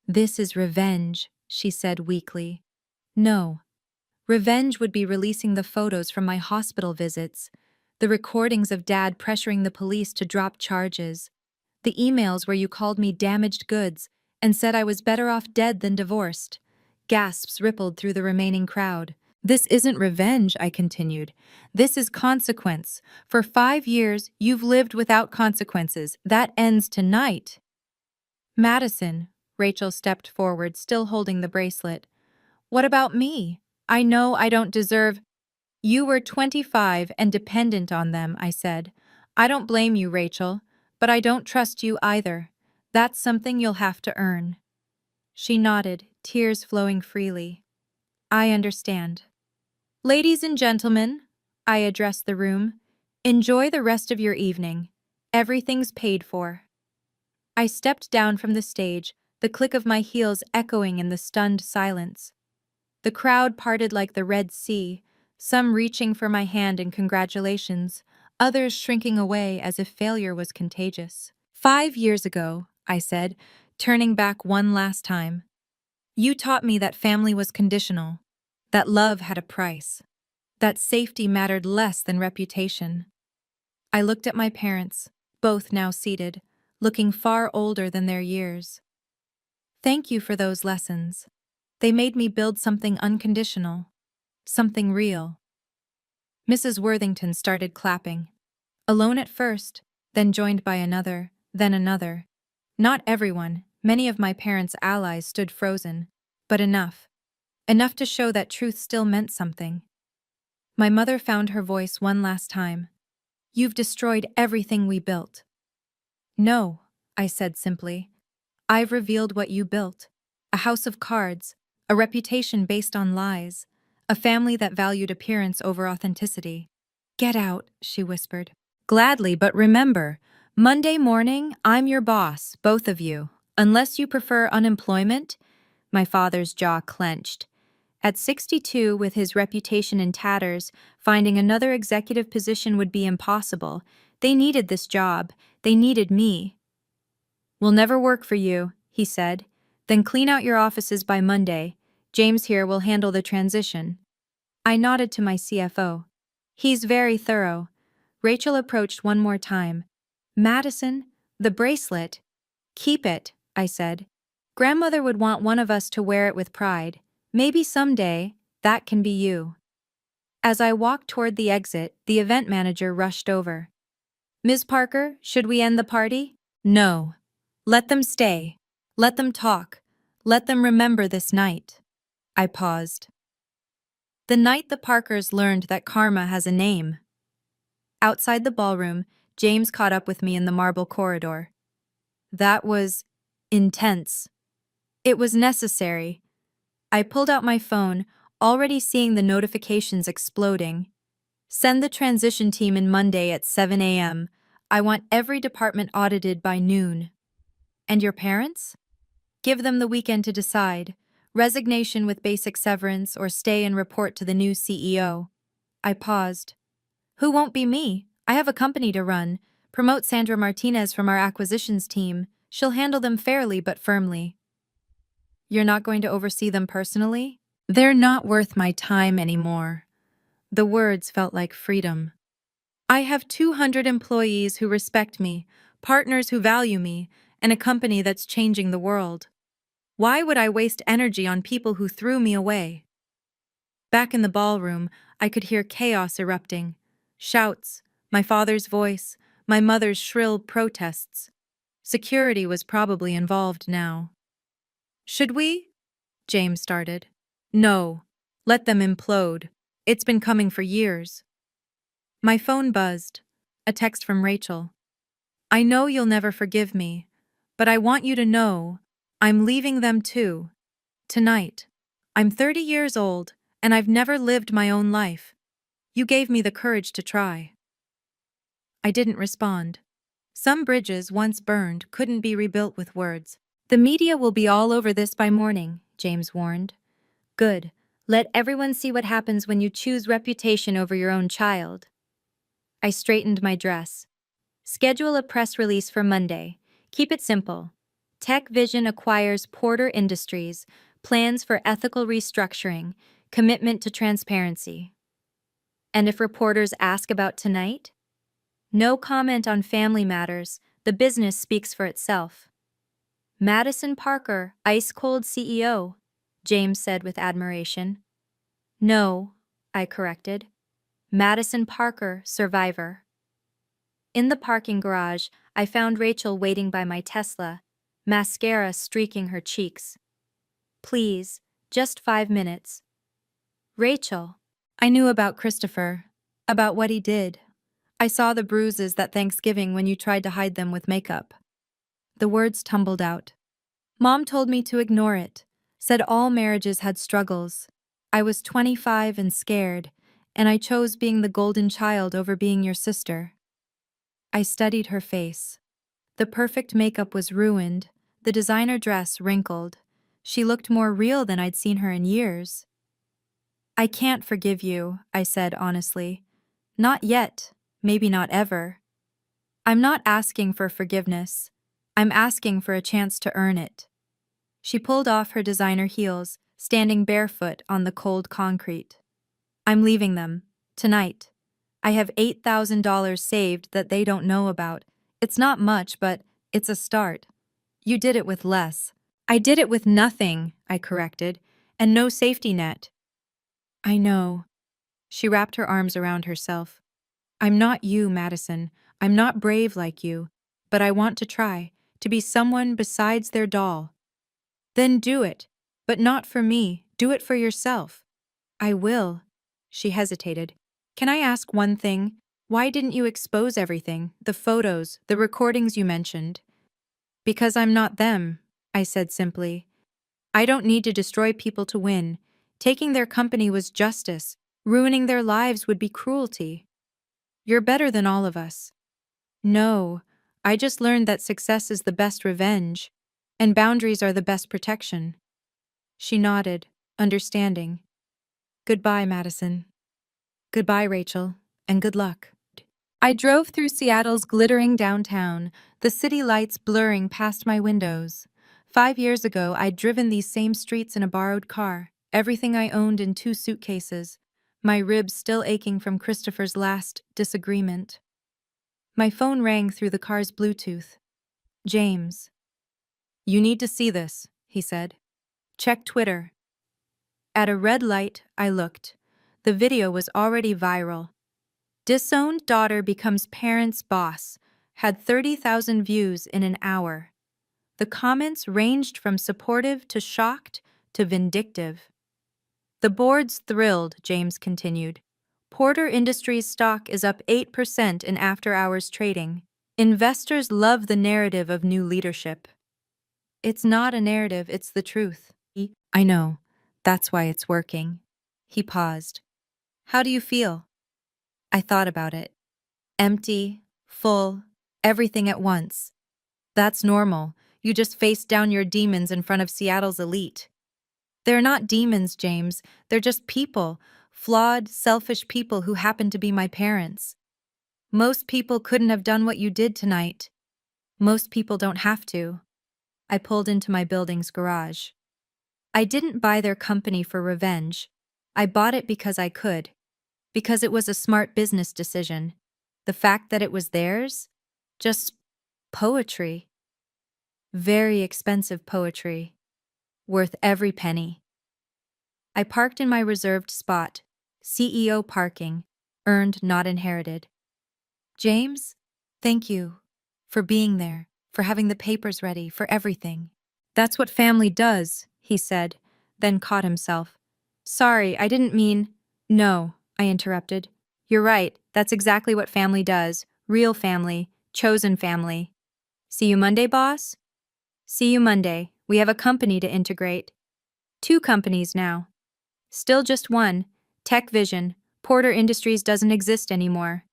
This is revenge, she said weakly. No. Revenge would be releasing the photos from my hospital visits, the recordings of Dad pressuring the police to drop charges, the emails where you called me damaged goods and said I was better off dead than divorced. Gasps rippled through the remaining crowd. This isn't revenge, I continued. This is consequence. For 5 years, you've lived without consequences. That ends tonight. Madison, Rachel stepped forward, still holding the bracelet. What about me? I know I don't deserve. You were 25 and dependent on them, I said. I don't blame you, Rachel, but I don't trust you either. That's something you'll have to earn. She nodded, tears flowing freely. I understand. Ladies and gentlemen, I addressed the room, enjoy the rest of your evening. Everything's paid for. I stepped down from the stage, the click of my heels echoing in the stunned silence. The crowd parted like the Red Sea, some reaching for my hand in congratulations, others shrinking away as if failure was contagious. 5 years ago, I said, turning back one last time, you taught me that family was conditional, that love had a price, that safety mattered less than reputation. I looked at my parents, both now seated, looking far older than their years. Thank you for those lessons. They made me build something unconditional, something real. Mrs. Worthington started clapping. Alone at first, then joined by another, then another. Not everyone, many of my parents' allies stood frozen, but enough. Enough to show that truth still meant something. My mother found her voice one last time. You've destroyed everything we built. No, I said simply. I've revealed what you built. A house of cards, a reputation based on lies, a family that valued appearance over authenticity. Get out, she whispered. Gladly, but remember, Monday morning, I'm your boss, both of you. Unless you prefer unemployment? My father's jaw clenched. At 62, with his reputation in tatters, finding another executive position would be impossible. They needed this job. They needed me. We'll never work for you, he said. Then clean out your offices by Monday. James here will handle the transition. I nodded to my CFO. He's very thorough. Rachel approached one more time. Madison, the bracelet. Keep it, I said. Grandmother would want one of us to wear it with pride. Maybe someday, that can be you. As I walked toward the exit, the event manager rushed over. "Ms. Parker, should we end the party?" "No. Let them stay. Let them talk. Let them remember this night." I paused. The night the Parkers learned that karma has a name. Outside the ballroom, James caught up with me in the marble corridor. That was intense. It was necessary. I pulled out my phone, already seeing the notifications exploding. "Send the transition team in Monday at 7 a.m. I want every department audited by noon." "And your parents?" "Give them the weekend to decide. Resignation with basic severance or stay and report to the new CEO." I paused. "Who won't be me? I have a company to run. Promote Sandra Martinez from our acquisitions team. She'll handle them fairly but firmly." "You're not going to oversee them personally?" "They're not worth my time anymore." The words felt like freedom. "I have 200 employees who respect me, partners who value me, and a company that's changing the world. Why would I waste energy on people who threw me away?" Back in the ballroom, I could hear chaos erupting. Shouts, my father's voice, my mother's shrill protests. Security was probably involved now. "Should we?" James started. "No. Let them implode. It's been coming for years." My phone buzzed. A text from Rachel. "I know you'll never forgive me, but I want you to know I'm leaving them too. Tonight. I'm 30 years old, and I've never lived my own life. You gave me the courage to try." I didn't respond. Some bridges once burned couldn't be rebuilt with words. "The media will be all over this by morning," James warned. "Good. Let everyone see what happens when you choose reputation over your own child." I straightened my dress. "Schedule a press release for Monday. Keep it simple. Tech Vision acquires Porter Industries, plans for ethical restructuring, commitment to transparency." "And if reporters ask about tonight?" "No comment on family matters. The business speaks for itself." "Madison Parker, ice-cold CEO," James said with admiration. "No," I corrected. "Madison Parker, survivor." In the parking garage, I found Rachel waiting by my Tesla, mascara streaking her cheeks. "Please, just 5 minutes." "Rachel." I knew about Christopher, about what he did. I saw the bruises that Thanksgiving when you tried to hide them with makeup. The words tumbled out. "Mom told me to ignore it, said all marriages had struggles. I was 25 and scared, and I chose being the golden child over being your sister." I studied her face. The perfect makeup was ruined, the designer dress wrinkled. She looked more real than I'd seen her in years. "I can't forgive you," I said honestly. "Not yet, maybe not ever. I'm not asking for forgiveness. I'm asking for a chance to earn it." She pulled off her designer heels, standing barefoot on the cold concrete. "I'm leaving them. Tonight. I have $8,000 saved that they don't know about. It's not much, but it's a start. You did it with less." "I did it with nothing," I corrected, "and no safety net." "I know." She wrapped her arms around herself. "I'm not you, Madison. I'm not brave like you. But I want to try, to be someone besides their doll." "Then do it. But not for me. Do it for yourself." "I will." She hesitated. "Can I ask one thing? Why didn't you expose everything? The photos, the recordings you mentioned?" "Because I'm not them," I said simply. "I don't need to destroy people to win. Taking their company was justice. Ruining their lives would be cruelty." "You're better than all of us." "No, I just learned that success is the best revenge, and boundaries are the best protection." She nodded, understanding. "Goodbye, Madison." "Goodbye, Rachel, and good luck." I drove through Seattle's glittering downtown, the city lights blurring past my windows. 5 years ago, I'd driven these same streets in a borrowed car, everything I owned in 2 suitcases, my ribs still aching from Christopher's last disagreement. My phone rang through the car's Bluetooth. "James." "You need to see this," he said. "Check Twitter." At a red light, I looked. The video was already viral. Disowned daughter becomes parent's boss, had 30,000 views in an hour. The comments ranged from supportive to shocked to vindictive. The board's thrilled, James continued. Porter Industries stock is up 8% in after-hours trading. Investors love the narrative of new leadership. It's not a narrative, it's the truth. I know. That's why it's working. He paused. How do you feel? I thought about it. Empty, full, everything at once. That's normal. You just faced down your demons in front of Seattle's elite. They're not demons, James. They're just people. Flawed, selfish people who happen to be my parents. Most people couldn't have done what you did tonight. Most people don't have to. I pulled into my building's garage. I didn't buy their company for revenge. I bought it because I could. Because it was a smart business decision. The fact that it was theirs? Just poetry. Very expensive poetry. Worth every penny. I parked in my reserved spot. CEO parking. Earned, not inherited. James, thank you. For being there. For having the papers ready. For everything. That's what family does, he said, then caught himself. Sorry, I didn't mean… No, I interrupted. You're right, that's exactly what family does. Real family. Chosen family. See you Monday, boss? See you Monday. We have a company to integrate. 2 companies now. Still just one. Tech Vision. Porter Industries doesn't exist anymore.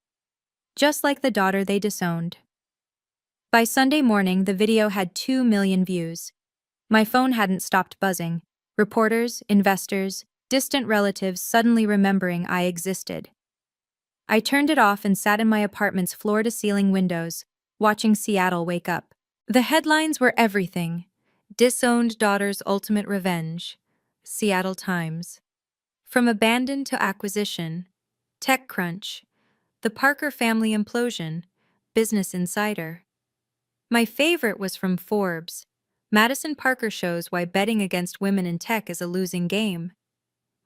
Just like the daughter they disowned. By Sunday morning, the video had 2 million views. My phone hadn't stopped buzzing. Reporters, investors, distant relatives suddenly remembering I existed. I turned it off and sat in my apartment's floor-to-ceiling windows, watching Seattle wake up. The headlines were everything. Disowned daughter's ultimate revenge. Seattle Times. From abandon to acquisition. TechCrunch. The Parker family implosion. Business Insider. My favorite was from Forbes. Madison Parker shows why betting against women in tech is a losing game.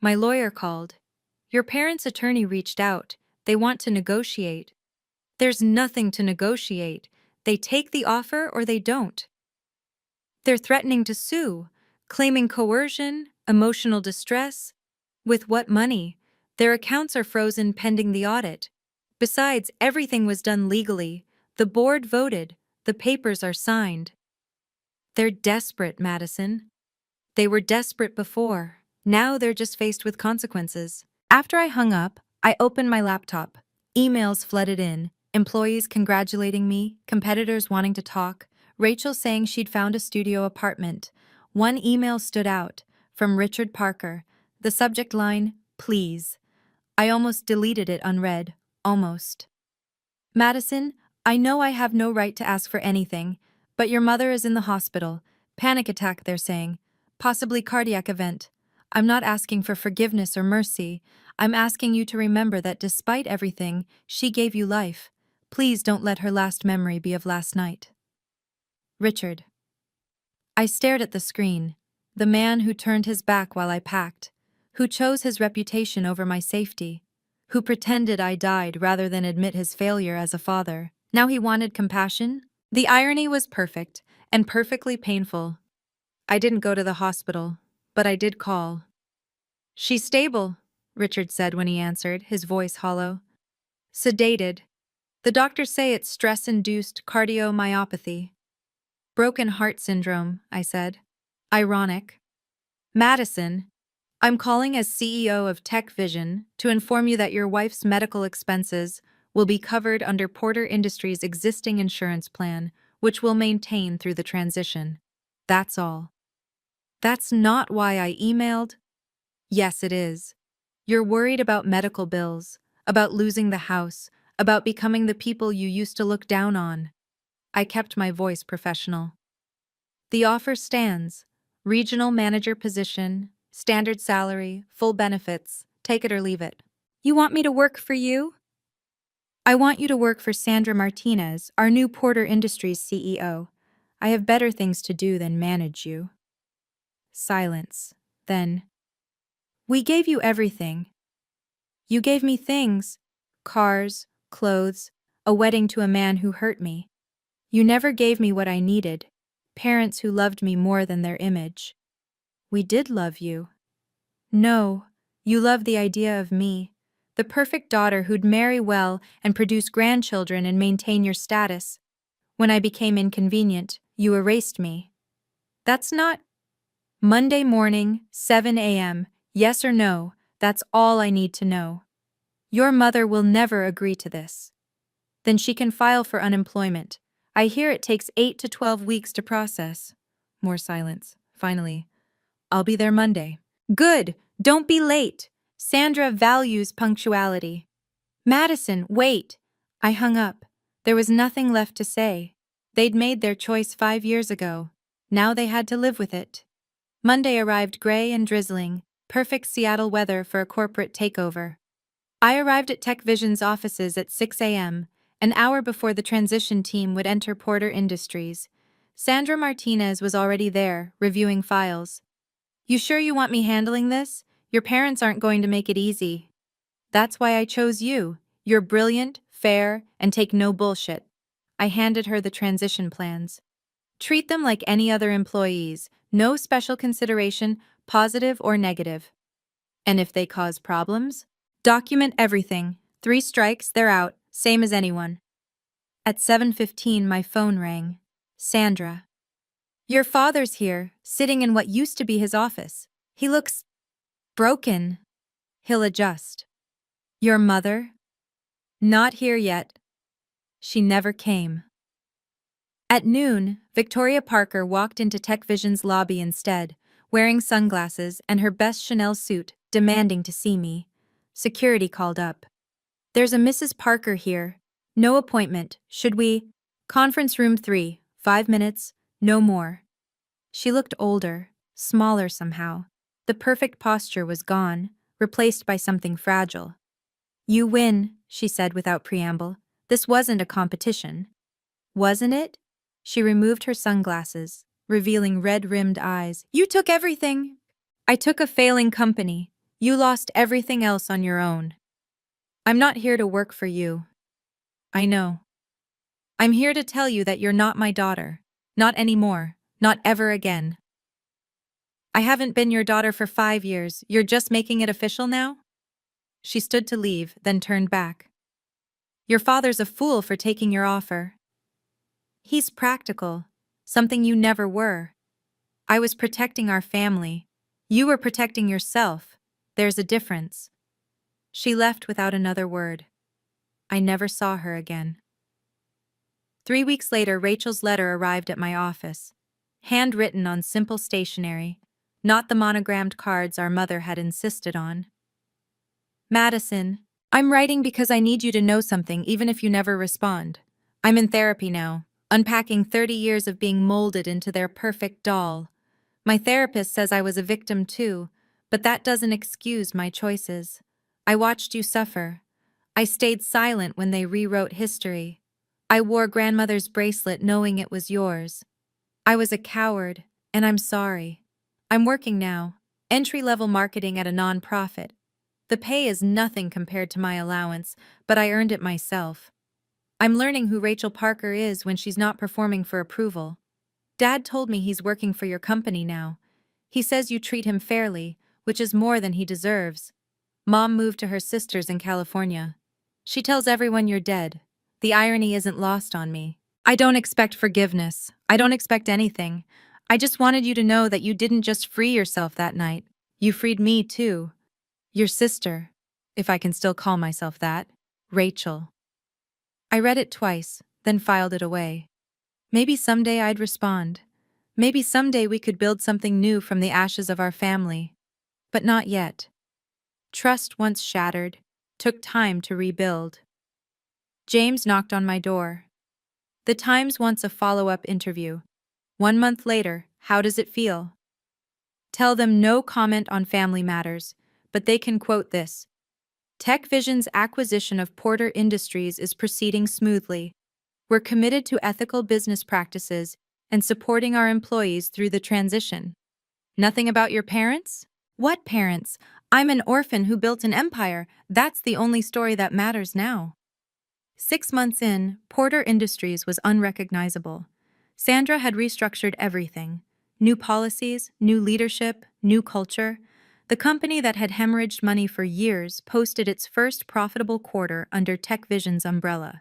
My lawyer called. Your parents' attorney reached out. They want to negotiate. There's nothing to negotiate. They take the offer or they don't. They're threatening to sue, claiming coercion, emotional distress. With what money? Their accounts are frozen pending the audit. Besides, everything was done legally. The board voted. The papers are signed. They're desperate, Madison. They were desperate before. Now they're just faced with consequences. After I hung up, I opened my laptop. Emails flooded in. Employees congratulating me, competitors wanting to talk, Rachel saying she'd found a studio apartment. One email stood out, from Richard Parker. The subject line, please. I almost deleted it unread. Almost. Madison, I know I have no right to ask for anything, but your mother is in the hospital. Panic attack, they're saying. Possibly cardiac event. I'm not asking for forgiveness or mercy. I'm asking you to remember that despite everything, she gave you life. Please don't let her last memory be of last night. Richard. I stared at the screen. The man who turned his back while I packed. Who chose his reputation over my safety. Who pretended I died rather than admit his failure as a father. Now he wanted compassion? The irony was perfect, and perfectly painful. I didn't go to the hospital, but I did call. She's stable, Richard said when he answered, his voice hollow. Sedated. The doctors say it's stress-induced cardiomyopathy. Broken heart syndrome, I said. Ironic. Madison, I'm calling as CEO of Tech Vision to inform you that your wife's medical expenses will be covered under Porter Industries' existing insurance plan, which we'll maintain through the transition. That's all. That's not why I emailed. Yes, it is. You're worried about medical bills, about losing the house, about becoming the people you used to look down on. I kept my voice professional. The offer stands. Regional manager position, standard salary, full benefits, take it or leave it. You want me to work for you? I want you to work for Sandra Martinez, our new Porter Industries CEO. I have better things to do than manage you. Silence. Then, we gave you everything. You gave me things: cars, clothes, a wedding to a man who hurt me. You never gave me what I needed: parents who loved me more than their image. We did love you. No, you loved the idea of me, the perfect daughter who'd marry well and produce grandchildren and maintain your status. When I became inconvenient, you erased me. That's not. Monday morning, 7 a.m., yes or no, that's all I need to know. Your mother will never agree to this. Then she can file for unemployment. I hear it takes 8 to 12 weeks to process. More silence. Finally, I'll be there Monday. Good, don't be late. Sandra values punctuality. Madison, wait. I hung up. There was nothing left to say. They'd made their choice 5 years ago. Now they had to live with it. Monday arrived gray and drizzling, perfect Seattle weather for a corporate takeover. I arrived at TechVision's offices at 6 a.m., an hour before the transition team would enter Porter Industries. Sandra Martinez was already there, reviewing files. You sure you want me handling this? Your parents aren't going to make it easy. That's why I chose you. You're brilliant, fair, and take no bullshit. I handed her the transition plans. Treat them like any other employees, no special consideration, positive or negative. And if they cause problems? Document everything. 3 strikes, they're out, same as anyone. At 7:15, my phone rang. Sandra. Your father's here, sitting in what used to be his office. He looks broken. He'll adjust. Your mother? Not here yet. She never came. At noon, Victoria Parker walked into TechVision's lobby instead, wearing sunglasses and her best Chanel suit, demanding to see me. Security called up. There's a Mrs. Parker here. No appointment. Should we? Conference room 3, 5 minutes, no more. She looked older, smaller somehow. The perfect posture was gone, replaced by something fragile. You win, she said without preamble. This wasn't a competition. Wasn't it? She removed her sunglasses, revealing red-rimmed eyes. You took everything. I took a failing company. You lost everything else on your own. I'm not here to work for you. I know. I'm here to tell you that you're not my daughter. Not anymore. Not ever again. I haven't been your daughter for 5 years. You're just making it official now? She stood to leave, then turned back. Your father's a fool for taking your offer. He's practical, something you never were. I was protecting our family. You were protecting yourself. There's a difference. She left without another word. I never saw her again. 3 weeks later, Rachel's letter arrived at my office. Handwritten on simple stationery, not the monogrammed cards our mother had insisted on. Madison, I'm writing because I need you to know something even if you never respond. I'm in therapy now, unpacking 30 years of being molded into their perfect doll. My therapist says I was a victim too, but that doesn't excuse my choices. I watched you suffer. I stayed silent when they rewrote history. I wore grandmother's bracelet knowing it was yours. I was a coward, and I'm sorry. I'm working now, entry-level marketing at a nonprofit. The pay is nothing compared to my allowance, but I earned it myself. I'm learning who Rachel Parker is when she's not performing for approval. Dad told me he's working for your company now. He says you treat him fairly, which is more than he deserves. Mom moved to her sister's in California. She tells everyone you're dead. The irony isn't lost on me. I don't expect forgiveness. I don't expect anything. I just wanted you to know that you didn't just free yourself that night. You freed me too. Your sister, if I can still call myself that, Rachel. I read it twice, then filed it away. Maybe someday I'd respond. Maybe someday we could build something new from the ashes of our family. But not yet. Trust once shattered, took time to rebuild. James knocked on my door. The Times wants a follow-up interview. 1 month later, how does it feel? Tell them no comment on family matters, but they can quote this. TechVision's acquisition of Porter Industries is proceeding smoothly. We're committed to ethical business practices and supporting our employees through the transition. Nothing about your parents? What parents? I'm an orphan who built an empire. That's the only story that matters now. 6 months in, Porter Industries was unrecognizable. Sandra had restructured everything. New policies, new leadership, new culture. The company that had hemorrhaged money for years posted its first profitable quarter under TechVision's umbrella.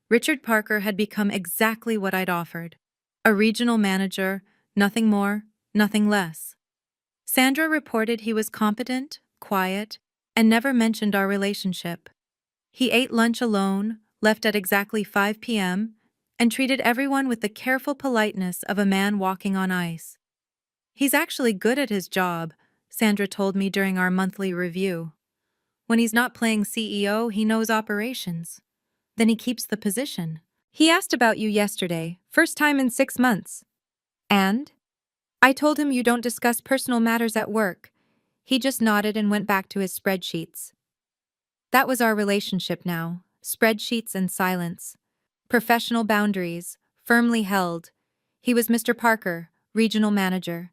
Richard Parker had become exactly what I'd offered. A regional manager, nothing more, nothing less. Sandra reported he was competent, quiet, and never mentioned our relationship. He ate lunch alone, left at exactly 5 p.m., and treated everyone with the careful politeness of a man walking on ice. He's actually good at his job, Sandra told me during our monthly review. When he's not playing CEO, he knows operations. Then he keeps the position. He asked about you yesterday, first time in 6 months. And? I told him you don't discuss personal matters at work. He just nodded and went back to his spreadsheets. That was our relationship now, spreadsheets and silence. Professional boundaries, firmly held. He was Mr. Parker, regional manager.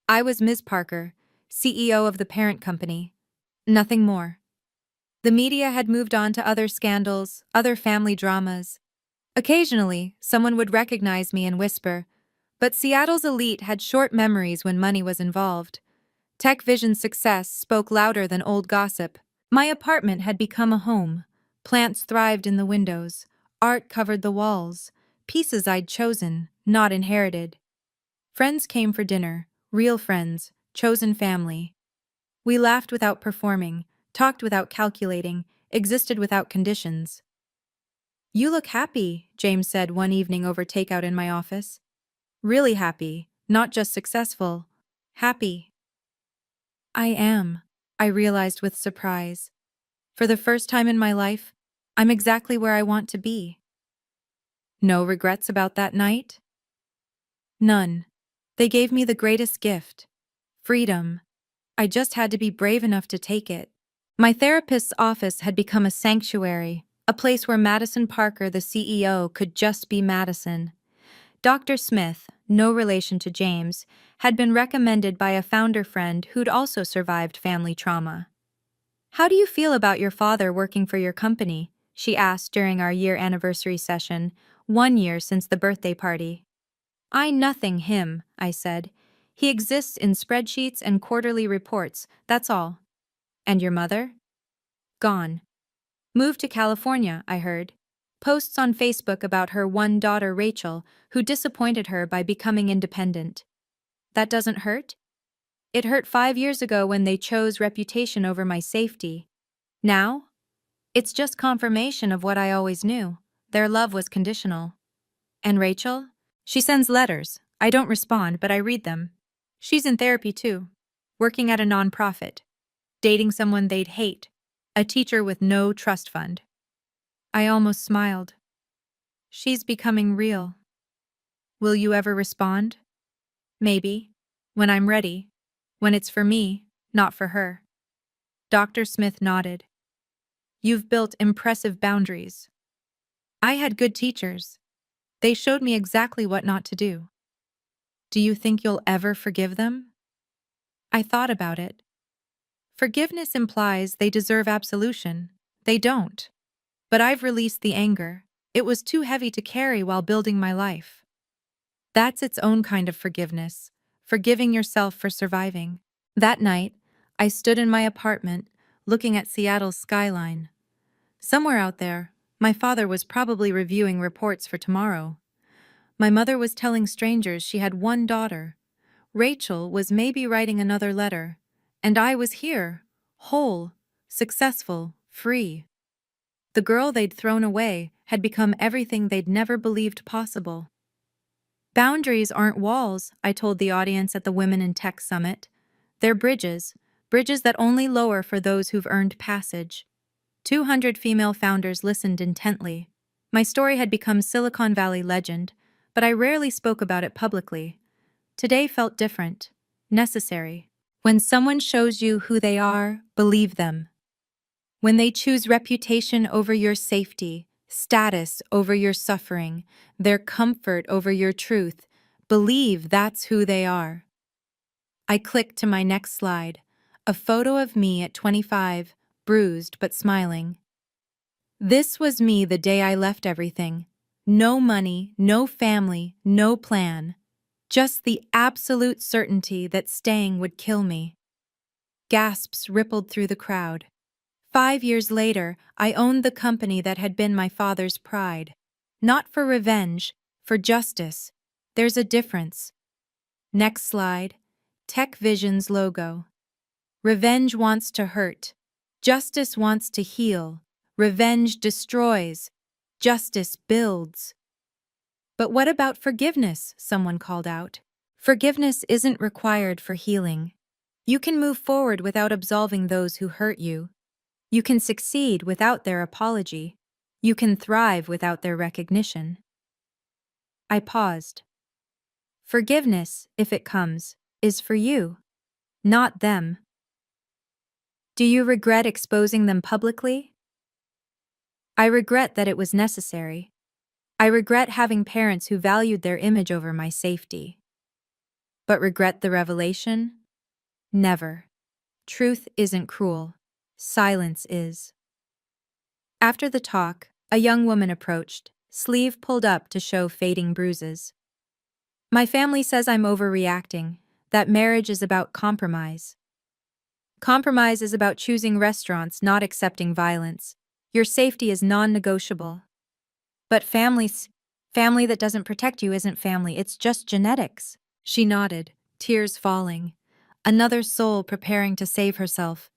I was Ms. Parker, CEO of the parent company. Nothing more. The media had moved on to other scandals, other family dramas. Occasionally, someone would recognize me and whisper, but Seattle's elite had short memories when money was involved. TechVision's success spoke louder than old gossip. My apartment had become a home. Plants thrived in the windows. Art covered the walls. Pieces I'd chosen, not inherited. Friends came for dinner. Real friends. Chosen family. We laughed without performing, talked without calculating, existed without conditions. You look happy, James said one evening over takeout in my office. Really happy, not just successful. Happy. I am, I realized with surprise. For the first time in my life, I'm exactly where I want to be. No regrets about that night? None. They gave me the greatest gift. Freedom. I just had to be brave enough to take it. My therapist's office had become a sanctuary, a place where Madison Parker, the CEO, could just be Madison. Dr. Smith, no relation to James, had been recommended by a founder friend who'd also survived family trauma. How do you feel about your father working for your company? She asked during our year anniversary session, 1 year since the birthday party. I nothing him, I said. He exists in spreadsheets and quarterly reports, that's all. And your mother? Gone. Moved to California, I heard. Posts on Facebook about her one daughter, Rachel, who disappointed her by becoming independent. That doesn't hurt? It hurt 5 years ago when they chose reputation over my safety. Now? It's just confirmation of what I always knew. Their love was conditional. And Rachel? She sends letters. I don't respond, but I read them. She's in therapy too. Working at a nonprofit. Dating someone they'd hate. A teacher with no trust fund. I almost smiled. She's becoming real. Will you ever respond? Maybe. When I'm ready. When it's for me, not for her. Dr. Smith nodded. You've built impressive boundaries. I had good teachers. They showed me exactly what not to do. Do you think you'll ever forgive them? I thought about it. Forgiveness implies they deserve absolution. They don't. But I've released the anger. It was too heavy to carry while building my life. That's its own kind of forgiveness, forgiving yourself for surviving. That night, I stood in my apartment, looking at Seattle's skyline. Somewhere out there, my father was probably reviewing reports for tomorrow. My mother was telling strangers she had one daughter. Rachel was maybe writing another letter. And I was here, whole, successful, free. The girl they'd thrown away had become everything they'd never believed possible. Boundaries aren't walls, I told the audience at the Women in Tech Summit. They're bridges, bridges that only lower for those who've earned passage. 200 female founders listened intently. My story had become Silicon Valley legend, but I rarely spoke about it publicly. Today felt different, necessary. When someone shows you who they are, believe them. When they choose reputation over your safety, status over your suffering, their comfort over your truth, believe that's who they are. I clicked to my next slide. A photo of me at 25, bruised but smiling. This was me the day I left everything. No money, no family, no plan. Just the absolute certainty that staying would kill me. Gasps rippled through the crowd. 5 years later, I owned the company that had been my father's pride. Not for revenge, for justice. There's a difference. Next slide. Tech Vision's logo. Revenge wants to hurt. Justice wants to heal. Revenge destroys. Justice builds. But what about forgiveness? Someone called out. Forgiveness isn't required for healing. You can move forward without absolving those who hurt you. You can succeed without their apology. You can thrive without their recognition. I paused. Forgiveness, if it comes, is for you, not them. Do you regret exposing them publicly? I regret that it was necessary. I regret having parents who valued their image over my safety. But regret the revelation? Never. Truth isn't cruel. Silence is. After the talk, a young woman approached, sleeve pulled up to show fading bruises. My family says I'm overreacting, that marriage is about compromise. Compromise is about choosing restaurants, not accepting violence. Your safety is non-negotiable. But family that doesn't protect you isn't family, it's just genetics. She nodded, tears falling. Another soul preparing to save herself.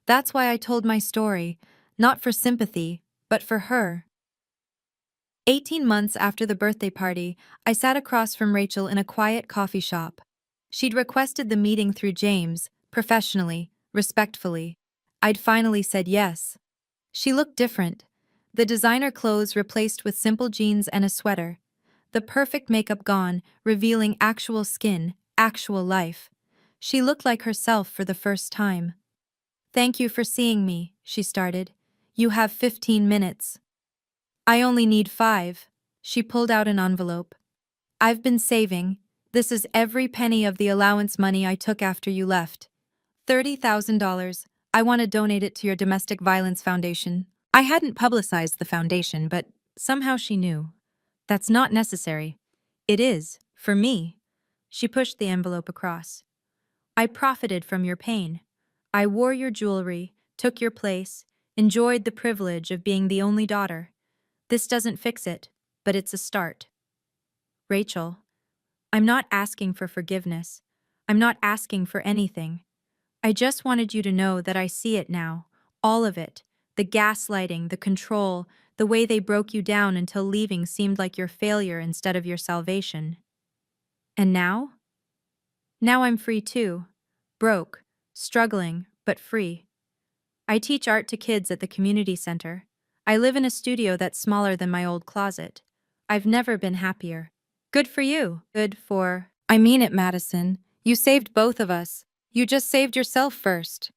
That's why I told my story, not for sympathy, but for her. 18 months after the birthday party, I sat across from Rachel in a quiet coffee shop. She'd requested the meeting through James, professionally, respectfully. I'd finally said yes. She looked different. The designer clothes replaced with simple jeans and a sweater. The perfect makeup gone, revealing actual skin, actual life. She looked like herself for the first time. "Thank you for seeing me," she started. "You have 15 minutes. "I only need 5. She pulled out an envelope. "I've been saving. This is every penny of the allowance money I took after you left. $30,000. I want to donate it to your domestic violence foundation." I hadn't publicized the foundation, but somehow she knew. "That's not necessary." "It is, for me." She pushed the envelope across. "I profited from your pain. I wore your jewelry, took your place, enjoyed the privilege of being the only daughter. This doesn't fix it, but it's a start." "Rachel, I'm not asking for forgiveness. I'm not asking for anything. I just wanted you to know that I see it now, all of it. The gaslighting, the control, the way they broke you down until leaving seemed like your failure instead of your salvation. And now? Now I'm free too. Broke, struggling, but free. I teach art to kids at the community center. I live in a studio that's smaller than my old closet. I've never been happier." "Good for you." I mean it, Madison. You saved both of us. You just saved yourself first."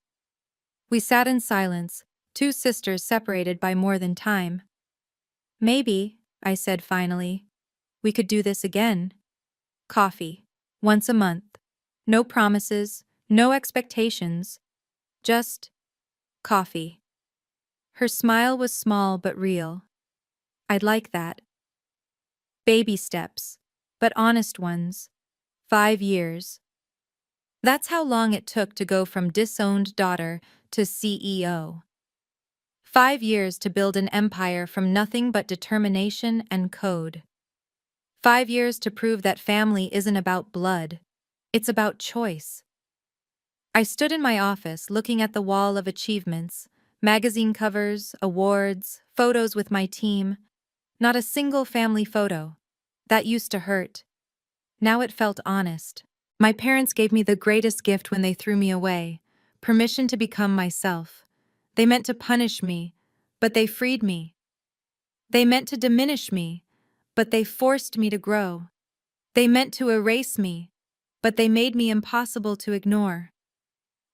We sat in silence, two sisters separated by more than time. "Maybe," I said finally, "we could do this again. Coffee. Once a month. No promises, no expectations. Just coffee." Her smile was small but real. "I'd like that." Baby steps, but honest ones. 5 years. That's how long it took to go from disowned daughter to CEO. 5 years to build an empire from nothing but determination and code. 5 years to prove that family isn't about blood. It's about choice. I stood in my office looking at the wall of achievements, magazine covers, awards, photos with my team. Not a single family photo. That used to hurt. Now it felt honest. My parents gave me the greatest gift when they threw me away: permission to become myself. They meant to punish me, but they freed me. They meant to diminish me, but they forced me to grow. They meant to erase me, but they made me impossible to ignore.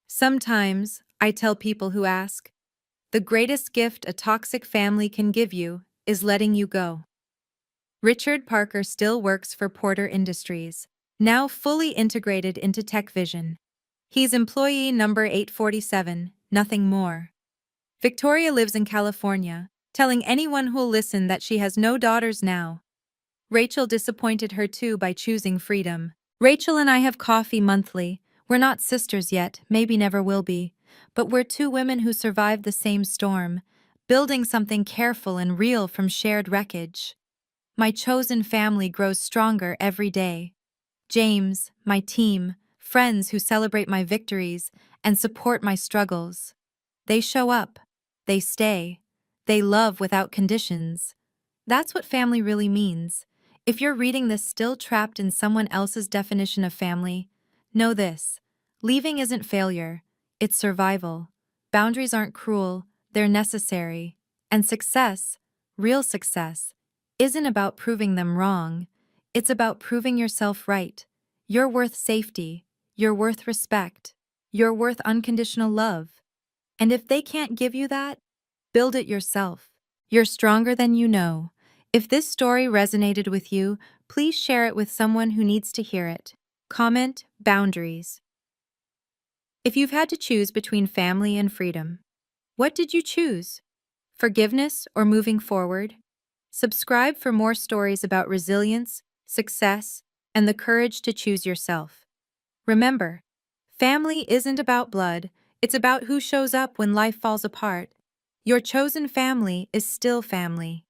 Sometimes, I tell people who ask, the greatest gift a toxic family can give you is letting you go. Richard Parker still works for Porter Industries, now fully integrated into Tech Vision. He's employee number 847, nothing more. Victoria lives in California, telling anyone who'll listen that she has no daughters now. Rachel disappointed her too by choosing freedom. Rachel and I have coffee monthly. We're not sisters yet, maybe never will be, but we're two women who survived the same storm, building something careful and real from shared wreckage. My chosen family grows stronger every day. James, my team, friends who celebrate my victories and support my struggles. They show up. They stay. They love without conditions. That's what family really means. If you're reading this still trapped in someone else's definition of family, know this. Leaving isn't failure, it's survival. Boundaries aren't cruel, they're necessary. And success, real success, isn't about proving them wrong. It's about proving yourself right. You're worth safety. You're worth respect. You're worth unconditional love. And if they can't give you that, build it yourself. You're stronger than you know. If this story resonated with you, please share it with someone who needs to hear it. Comment boundaries. If you've had to choose between family and freedom, what did you choose? Forgiveness or moving forward? Subscribe for more stories about resilience, success, and the courage to choose yourself. Remember, family isn't about blood, it's about who shows up when life falls apart. Your chosen family is still family.